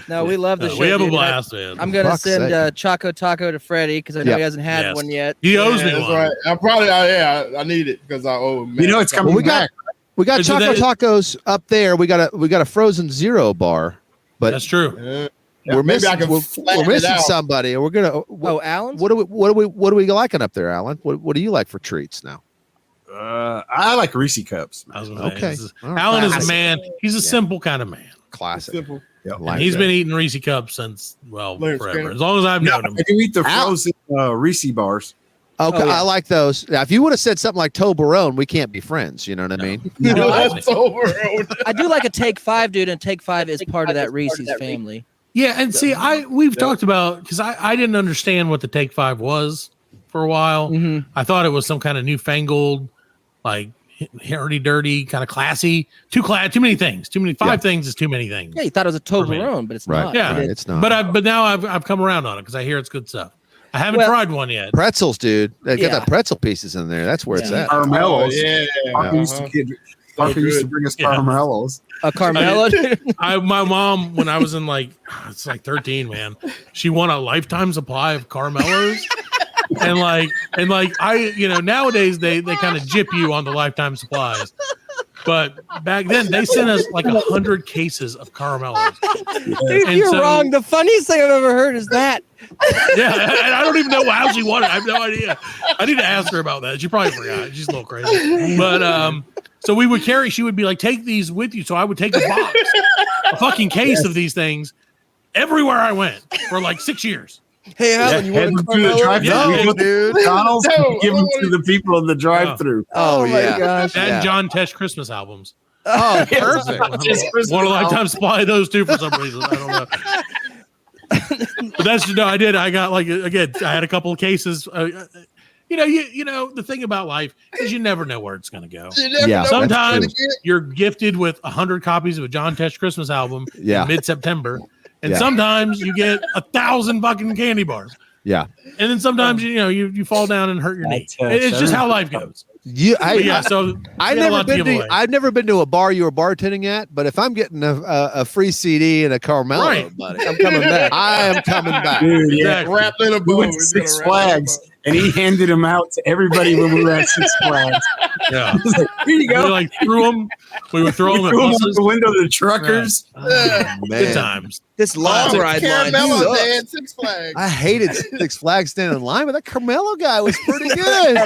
No, we love the show. We have a dude. blast, man. I'm gonna Fuck's send sake. Choco Taco to Freddie because I know he hasn't had one yet. He owes me That's one. right. I probably I need it because I owe him. You know it's coming back. We got Is it Choco that- Tacos up there. We got a Frozen Zero bar, but That's true. we're maybe I missing can we're flatten it missing out. somebody, and we're gonna. Oh, Alan's? What are we liking up there, Alan? What do you like for treats now? I like Reese cups. I was gonna say, Okay. this is- All right. Alan is a Classic. man. He's a simple kind of man. Classic. Simple. And he's been eating Reese cups since Leonard forever. Skinner. As long as I've known him. I do eat the frozen Reese bars. Okay, Oh, yeah. I like those. Now, if you would have said something like Toblerone, we can't be friends. You know what I mean? That's over. I do like a Take 5, dude, and Take 5 is part of that Reese's family. Yeah, and see, we've talked about because I didn't understand what the Take 5 was for a while. Mm-hmm. I thought it was some kind of newfangled, like hairy dirty, kind of classy. Too many things. Too many. Five things is too many things. Yeah, you thought it was a Toblerone, but it's not. Yeah, it's not. But now I've come around on it because I hear it's good stuff. I haven't tried one yet. Pretzels, dude. They got Yeah. that pretzel pieces in there. That's where it's at. Caramellos. yeah. Parker used to bring us caramellos. A Carmelo, dude. My mom, when I was in it's 13, man, she won a lifetime supply of caramellos. and nowadays they kind of jip you on the lifetime supplies. But back then they sent us 100 cases of caramellos. Dude, And you're so- wrong. The funniest thing I've ever heard is that. Yeah, and I don't even know how she won it. I have no idea. I need to ask her about that. She probably forgot. She's a little crazy. But so we would carry. She would be like, "Take these with you." So I would take a box, a fucking case of these things, everywhere I went for 6 years. Hey, Alan, you want Head a to the Carmelo? drive-thru. Yeah, We go to dude. McDonald's No, and give them to the people in the drive-thru. Oh, my yeah. gosh. And John Tesh Christmas albums. Oh, perfect. One a lifetime supply of those too for some reason. I don't know. But that's I did. I got again. I had a couple of cases. The thing about life is you never know where it's going to go. Yeah. Sometimes you're gifted with 100 copies of a John Tesh Christmas album Yeah. in mid-September, and Yeah. sometimes you get 1,000 fucking candy bars. Yeah. And then sometimes you fall down and hurt your knee. It's just how life goes. So I've never been to a bar you were bartending at, but if I'm getting a free CD and a Carmelo, Right. buddy, I'm coming back. I am coming back. Dude, yeah. Exactly. Wrapped in a We bow. went to Six Flags, and he handed them out to everybody when we were at Six Flags. Yeah. He was like, here you go. We threw them. We would throw them at Threw them out buses. the window to the truckers. Good times. This long ride line. Caramello sucks. Day at Six Flags. I hated Six Flags standing in line, but that Carmelo guy was pretty good.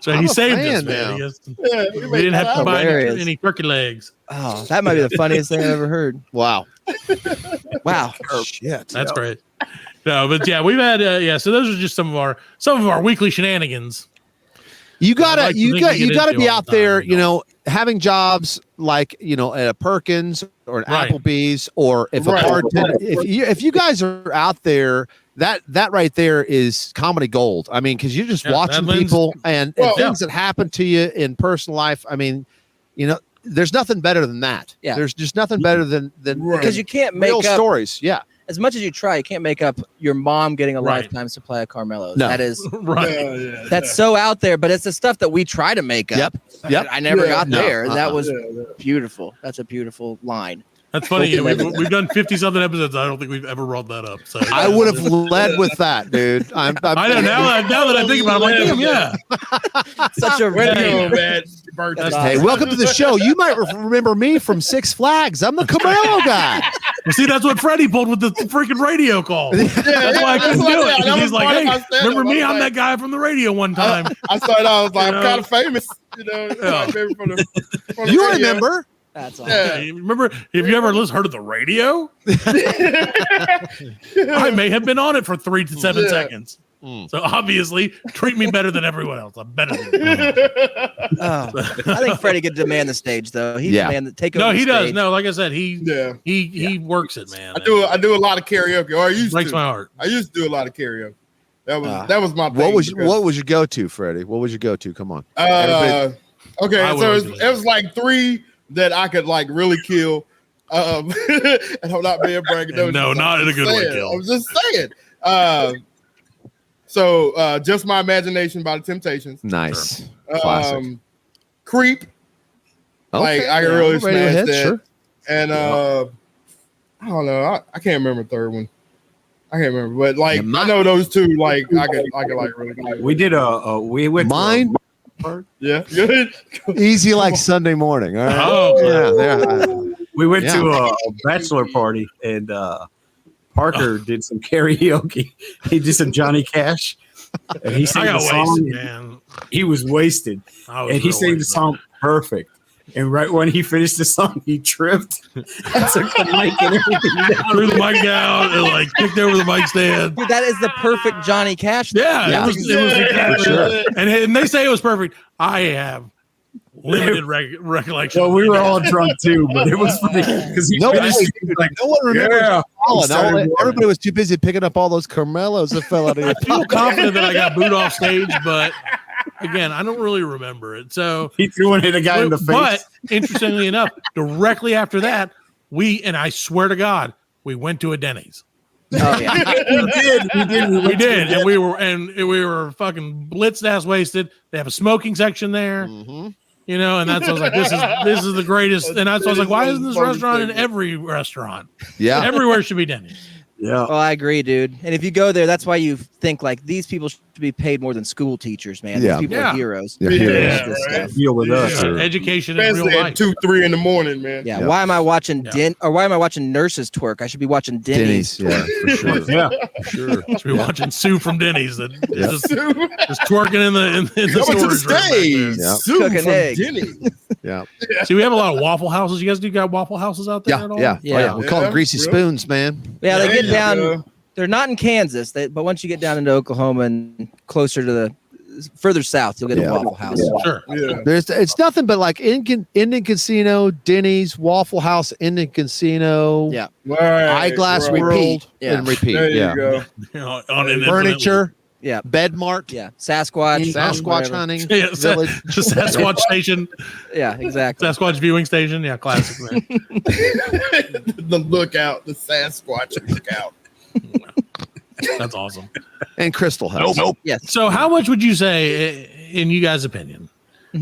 So I'm he a saved fan us, now. man. We We didn't have to buy Hilarious. any turkey legs. Oh, that might be the funniest thing I've ever heard. Wow. Wow. Shit. That's great. No, but yeah, we've had so those are just some of our weekly shenanigans. You gotta, like to you think got, we you get gotta into be all out the time, there. you know. Having jobs like at a Perkins or an Right. Applebee's, or if Right. a bartender, if you guys are out there, that right there is comedy gold. I mean, because you're just Yeah, watching that lends- people and Well, things that happen to you in personal life. I mean, there's nothing better than that. Yeah. There's just nothing better than Right. Because you can't make real up. stories. Yeah. as much as you try, you can't make up your mom getting a Right. lifetime supply of Carmelos. No. That is Right. That's so out there, but it's the stuff that we try to make up. Yep. I never got No. there. That was Yeah. beautiful. That's a beautiful line. That's funny. Open everything. We've done 50-something episodes. I don't think we've ever brought that up. So I would have led with that, dude. I'm I know now that I think about it, I'm like, damn, yeah. Such a Radio, really man. Hey, welcome to the show. You might remember me from Six Flags. I'm the Camaro guy. Well, see, that's what Freddie pulled with the freaking radio call. That's why I couldn't do it. Because he's like, hey, remember me? I'm that guy from the radio one time. I started out, I was like, You I'm know? kind of famous. You know, I remember from the You radio. remember? That's all. Yeah. Hey, remember, have you ever heard of the radio? I may have been on it for 3 to 7 seconds. So obviously, treat me better than everyone else. I'm better than you. I think Freddie could demand the stage, though. He take over. No, he the does. stage. No, like I said, he works it, man. I do a lot of karaoke, or I used Breaks to. my heart. I used to do a lot of karaoke. That was my thing. What was because- your go-to, Freddie? What was your go-to? Come on. Okay, I so would it was like 3 that I could like really kill. And I'm not being braggadocious. No, not in a good way, kill. I was just saying. So Just My Imagination by the Temptations. Nice. Classic. Creep. Like I can really smash that. Sure. And I don't know. I can't remember the third one. I can't remember, but like I know those 2. Like I could like really kill. We did we went Mine. Yeah, good. Easy like Sunday morning. All right. Oh, yeah. We went Yeah. to a bachelor party and Parker did some karaoke. He did some Johnny Cash. And he sang I the got song. wasted, man. He was wasted. I was And he real sang the wasted. song perfect. And right when he finished the song, he tripped. Took the mic and everything down. Threw the mic down and like kicked over the mic stand. Dude, that is the perfect Johnny Cash. Yeah, it was exactly sure. and they say it was perfect. I have limited recollection. Well, we were all drunk too, but it was funny because he Nobody- finished, he was like, No one remembers yeah. Colin. He started Everybody was too busy picking up all those Carmelos that fell out of your I feel confident that I got booed off stage, but again, I don't really remember it. So He threw one at a guy in the face. But interestingly enough, directly after that, and I swear to God, we went to a Denny's. Oh yeah. We did, and we were fucking blitzed ass wasted. They have a smoking section there. You know, and that's I was like, this is the greatest. And that's I was like, why isn't this restaurant in every restaurant? Yeah. Everywhere should be Denny's. Yeah. Oh, I agree, dude. And if you go there, that's why you think like these people should be paid more than school teachers, man. Yeah. These people Yeah. are heroes. They're They heroes. do this Yeah, stuff. Deal with us. Yeah, education in real Especially at life. 2, 3 in the morning, man. Yeah. Yeah. Why am I watching why am I watching nurses twerk? I should be watching Denny's. Denny's. Yeah, for sure. Yeah. For sure. Should be watching Sue from Denny's that Yeah. just twerking in the Coming to the storage room back there. stage. Yeah. Sue Cooking from eggs. Denny's. Yeah. See, we have a lot of Waffle Houses. You guys got Waffle Houses out there Yeah. at all? Yeah. Yeah. Oh, yeah. We call them greasy Yeah. spoons, man. Yeah, they There get you down. go. They're not in Kansas, but once you get down into Oklahoma and closer to the further south, you'll get Yeah. a Waffle House. Sure. Yeah. It's nothing but like Indian Casino, Denny's, Waffle House, Indian Casino, Yeah. Right, Eyeglass right. World, Yeah. and repeat. There you Yeah. go. You know, on an Furniture, Yeah. Bed Mart, Yeah. Sasquatch. Sasquatch whatever. hunting, Yeah, village. Sasquatch Station, Yeah, exactly. Sasquatch viewing station. Yeah, classic. Man. The lookout, the Sasquatch lookout. That's awesome. and Crystal House. Yes. So, how much would you say, in you guys' opinion,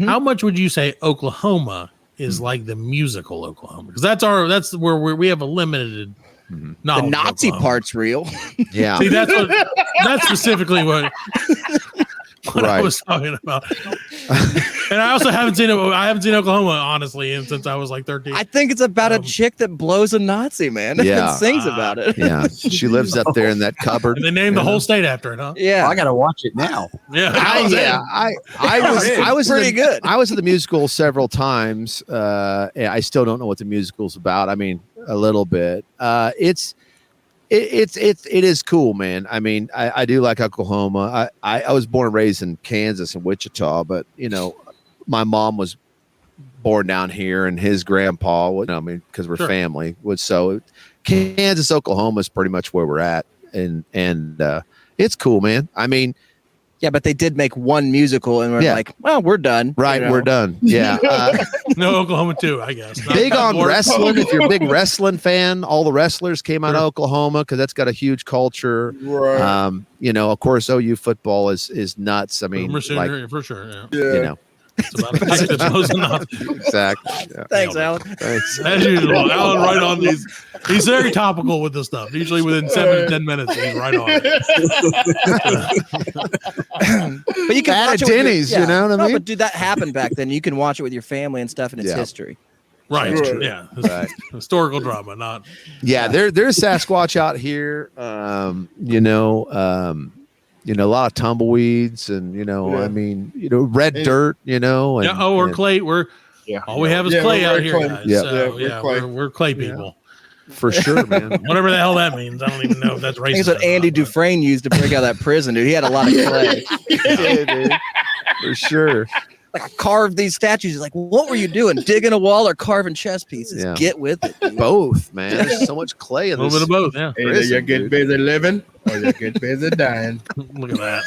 how much would you say Oklahoma is like the musical Oklahoma? Because that's where we have a limited The knowledge. of Nazi Oklahoma. part's real. Yeah. See, that's specifically what I Right. was talking about. And I also haven't seen Oklahoma honestly since I was like 13. I think it's about a chick that blows a Nazi, man. Yeah. And sings about it. Yeah. She lives up there in that cupboard. and they named the whole state after it, huh? Yeah. I got to watch it now. Yeah, I was pretty good. I was at the musical several times. And I still don't know what the musical's about. I mean, a little bit. It is cool, man. I mean, I do like Oklahoma. I was born and raised in Kansas and Wichita, but you know, my mom was born down here, and his grandpa. I mean, because we're family. So Kansas, Oklahoma is pretty much where we're at, and it's cool, man. I mean, Yeah, but they did make one musical, and we're like, well, we're done. Right, we're done. Yeah. No Oklahoma 2, I guess. Big on wrestling. If you're a big wrestling fan, all the wrestlers came out of Oklahoma because that's got a huge culture. Right. You know, of course, OU football is nuts. I mean, like, for sure. Yeah. You know. It's about a fact that's close enough. Exactly. Yeah. Thanks, Alan. Thanks. As usual, Alan right on these. He's very topical with this stuff. Usually within 7 to 10 minutes, he's right on it. But you can At watch it Denny's, you know what I mean? But dude, that happened back then. You can watch it with your family and stuff, and it's history. Right. Sure. Yeah. Right. Historical drama, not. Yeah, there's Sasquatch out here. You know, a lot of tumbleweeds and, I mean, red dirt, and, we're clay. All we have is clay out here, guys. Yeah. So, we're clay people. For sure, man. Whatever the hell that means. I don't even know if that's racist. That's what Andy Dufresne used to break out of that prison, dude. He had a lot of clay. Yeah, dude. For sure. Like, I carved these statues. He's like, what were you doing? Digging a wall or carving chess pieces? Yeah. Get with it, dude. Both, man. There's so much clay in A this. little bit of both, yeah. Either you get busy living or you get busy dying. Look at that.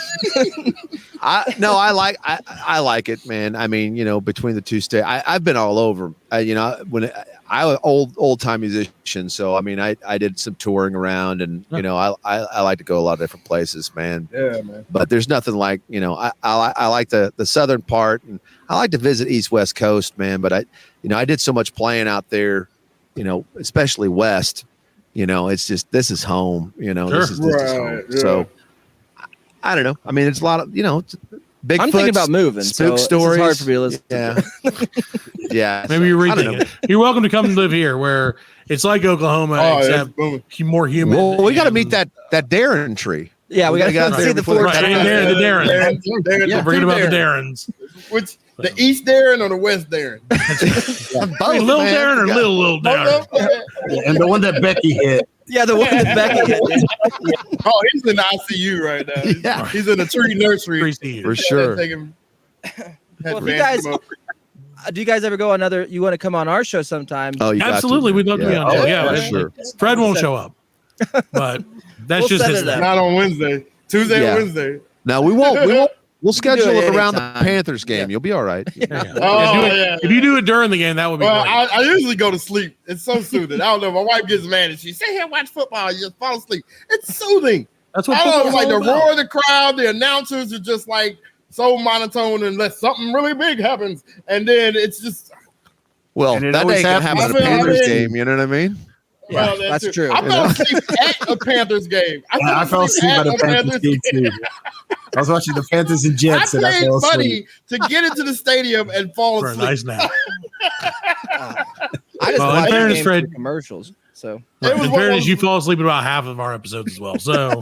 I like it, man. I mean, between the two states, I've been all over. When I was old time musician, so I mean, I did some touring around, and I like to go a lot of different places, man. Yeah, man. But there's nothing like I like the southern part, and I like to visit East West Coast, man. But I did so much playing out there, especially West. It's just this is home. This is home. Yeah. So I don't know. I mean, it's a lot of it's big. I'm thinking about moving. Spook so stories. It's hard for me to listen. Yeah, yeah. Maybe you're reading it. You're welcome to come and live here, where it's like Oklahoma, except more humid. Well, we got to meet that Darren tree. Yeah, we got to come see the Right, forest. the Darren. Darren. Forget about the Darrens. Which the East Darren or the West Darren? Wait, Little Darren or Little Darren? And the one that Becky hit. Yeah, the one that Becky hit. Oh, he's in the ICU right now. He's in a tree nursery. For sure. Well, if you guys, do you guys ever go on another? You want to come on our show sometime? Oh, absolutely. We'd love to be on. For sure. Fred won't show up, but that's just his thing. Not on Wednesday. Tuesday and Wednesday. No, we won't. We'll schedule it it around the anytime. Panthers game. You'll be all right. If you do it during the game, that would be Well, great. I usually go to sleep. It's so soothing. I don't know. My wife gets mad and she sit here and watch football. You just fall asleep. It's soothing. That's what I don't know. football's Like the all about. roar of the crowd, the announcers are just like so monotone unless something really big happens, and then it's just. Well, And it that always day can happen at a Panthers game. You know what I mean? Yeah, Well, that's true. I fell asleep at a Panthers game. I fell asleep at a Panthers game too. I was watching the Panthers and I Jets, and I paid fell asleep. money to get into the stadium and fall For a asleep. nice nap. I just Well, in watch fairness, games Fred- for commercials. So It was In one fairness, of you fall asleep at about half of our episodes as well. So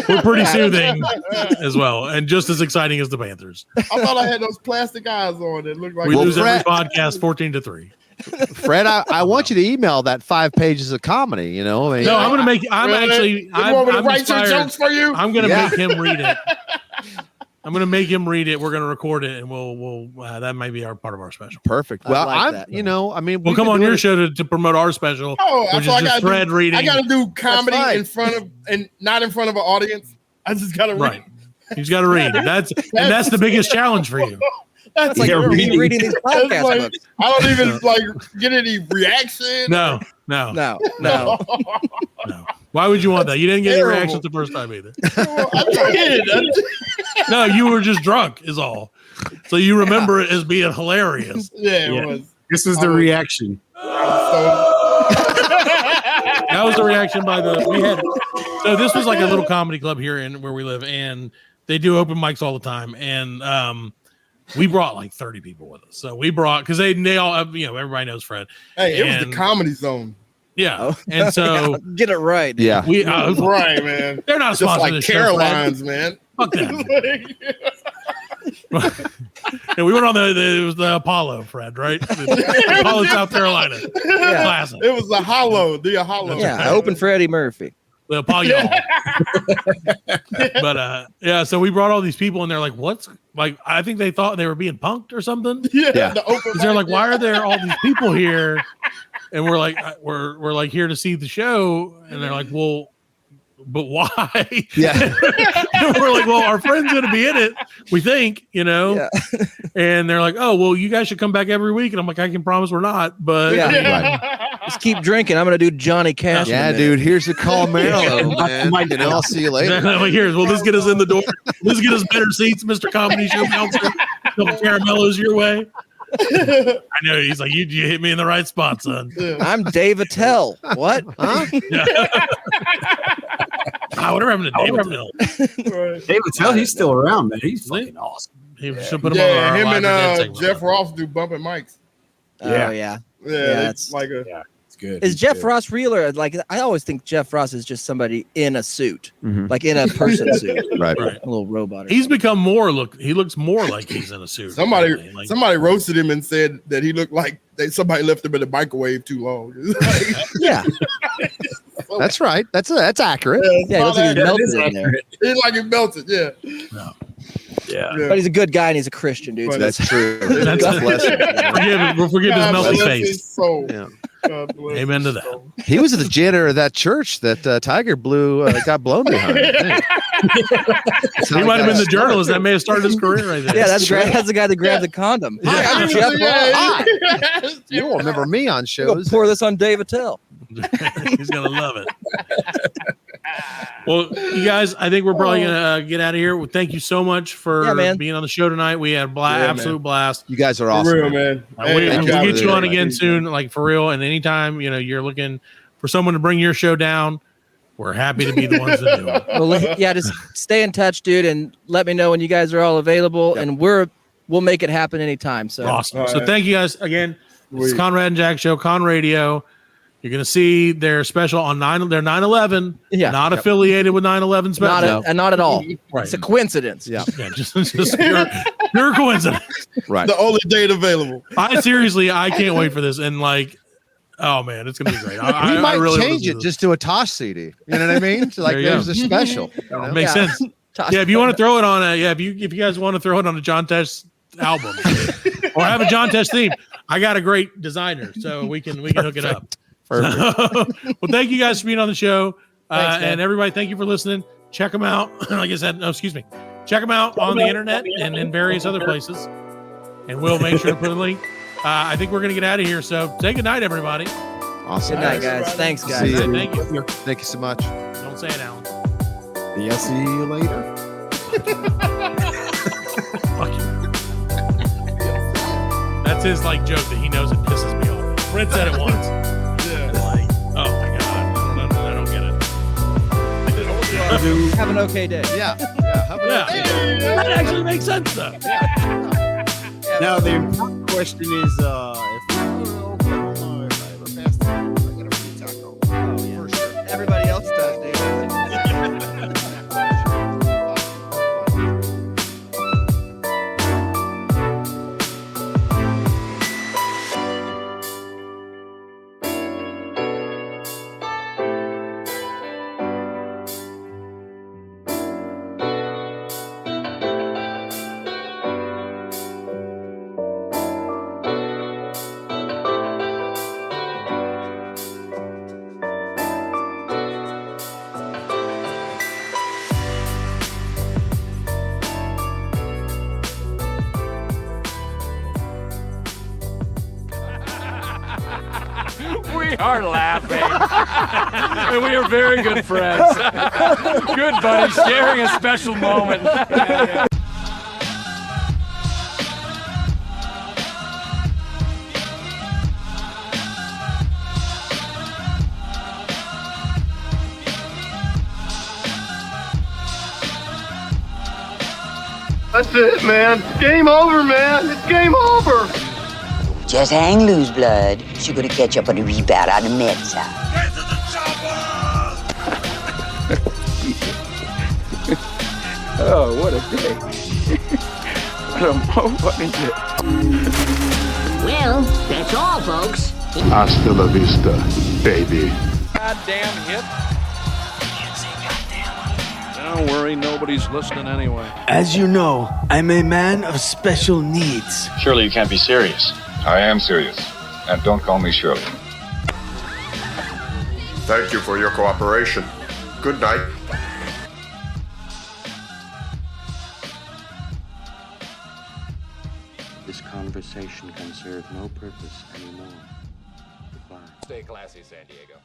we're pretty soothing as well, and just as exciting as the Panthers. I thought I had those plastic eyes on that looked like We Well, lose every Fred- podcast 14-3. Fred, I want you to email that 5 pages of comedy. I mean, No, I'm going to make. I'm Really? actually. You want me to I'm write your inspired. jokes for you? I'm going to Yeah. make him read it. I'm going to make him read it. We're going to record it, and we'll that might be our part of our special. perfect. I Well, like I'm. that. I mean, We'll we've come been on doing your it- show to promote our special, Oh, which so is just Fred reading. I got to do comedy fine. in front of and not in front of an audience. I just got to read. Right. He's got to read. That's the biggest challenge for you. That's like Yeah, me reading these it's podcast like, books. I don't even like get any reaction. No. No. Why would you want that? You didn't get any Terrible. reactions the first time either. I did. No, you were just drunk, is all. So you remember it as being hilarious. Yeah, it Yeah. was. This was the reaction. That was the reaction by we had. So this was like a little comedy club here in where we live, and they do open mics all the time. And we brought like 30 people with us. So we brought because they all have, everybody knows Fred. Hey, it was And- the Comedy Zone. Yeah, and so Get it right. Yeah. we Right, man. they're not Just sponsoring like this show, Fred. Caroline's, man. Fuck them. And we went on it was the Apollo, Fred, right? Apollo, South Carolina. Yeah. Classic. It was the Hollow. Yeah, I opened for Eddie Murphy. The Apollo. But yeah, so we brought all these people, and they're like, "What's like?" I think they thought they were being punked or something. Yeah. The open Because they're mic, like, "Why are there all these people here?" And we're like, "We're like here to see the show," and they're like, "Well, but why? Yeah. And we're like, well, our friend's going to be in it, we think, Yeah. And they're like, oh, well, you guys should come back every week. And I'm like, I can promise we're not, but Just keep drinking. I'm going to do Johnny Cash. Yeah, dude. Here's the call, Marilyn. Man. I'll see you later. Like, let's get us in the door. Let's get us better seats, Mr. Comedy Show bouncer. A couple caramellos your way. I know. He's like, you hit me in the right spot, son. I'm Dave Attell. What? Huh? Whatever happened to Dave Attell? Dave Attell, he's still around, man. He's fucking awesome. He should put him on our him live and segment. Jeff Ross do bumping mics. Oh, yeah. It's like a. Yeah, it's good. Is Jeff Ross real or like I always think Jeff Ross is just somebody in a suit, like in a person suit, Right. a little robot. He's become he looks more like he's in a suit. Somebody Like, roasted him and said that he looked like somebody left him in the microwave too long. Yeah, That's right. That's accurate. yeah, he looks like he's melted in there. It's like it melted. Yeah. Yeah. But he's a good guy and he's a Christian, dude. So That's true. That's God bless him. we'll forgive his God melty bless face. his soul. Yeah. God bless Amen to his that. soul. He was the janitor of that church that Tiger got blown behind. He might have been the journalist that may have started his career right there. Yeah, that's the guy that grabbed the condom. Hi, I'm Jeff Ross. Hi. You won't remember me on Go shows. pour this on Dave Attell. He's gonna love it. Well, you guys, I think we're probably gonna get out of here. Well, thank you so much for being on the show tonight. We had absolute blast. You guys are awesome. For real, man. We'll get you on again soon, like for real. And anytime you're looking for someone to bring your show down, we're happy to be the ones to do it. Well, yeah, just stay in touch, dude, and let me know when you guys are all available, and we'll make it happen anytime. So awesome. So thank you guys again. It's Conrad and Jack Show, Conradio. You're going to see their special on their 9/11. Yeah. Not affiliated with 9/11 special. Not at all. Right. It's a coincidence. Yeah. Just pure coincidence. Right. The only date available. I can't wait for this. And oh man, it's going to be great. We might really change it just to a Tosh CD. You know what I mean? So, there's a special. Makes sense. Yeah, if you want to throw it on if you guys want to throw it on a John Tesh album or have a John Tesh theme, I got a great designer, so we can hook it up. Well, thank you guys for being on the show. Thanks, and everybody, thank you for listening. Check them out. Like I said, check them out on the internet and in various other places. And we'll make sure to put a link. I think we're going to get out of here. So say good night, everybody. Awesome. Good night, guys. Thanks, guys. See you. Thank you. Thank you so much. Don't say it, Alan. Yeah, see you later. Fuck you. That's his joke that he knows it pisses me off. Fred said it once. Oh my god, I don't get it. Have an okay day. Yeah. That actually makes sense though. Now the important question is, if I go to Oklahoma, if I ever pass the I get a free taco. Oh yeah. For sure. Everybody else does, dude. We are laughing. And we are very good friends. Good buddies, sharing a special moment. That's it, man. Game over, man. It's game over. Just hang loose, blood. She's gonna catch up on the rebound on the med side. Get to the Oh, what a day. What a fucking day. Well, that's all, folks. Hasta la vista, baby. Goddamn hip. Don't worry, nobody's listening anyway. As you know, I'm a man of special needs. Surely you can't be serious. I am serious. And don't call me Shirley. Thank you for your cooperation. Good night. This conversation can serve no purpose anymore. Goodbye. Stay classy, San Diego.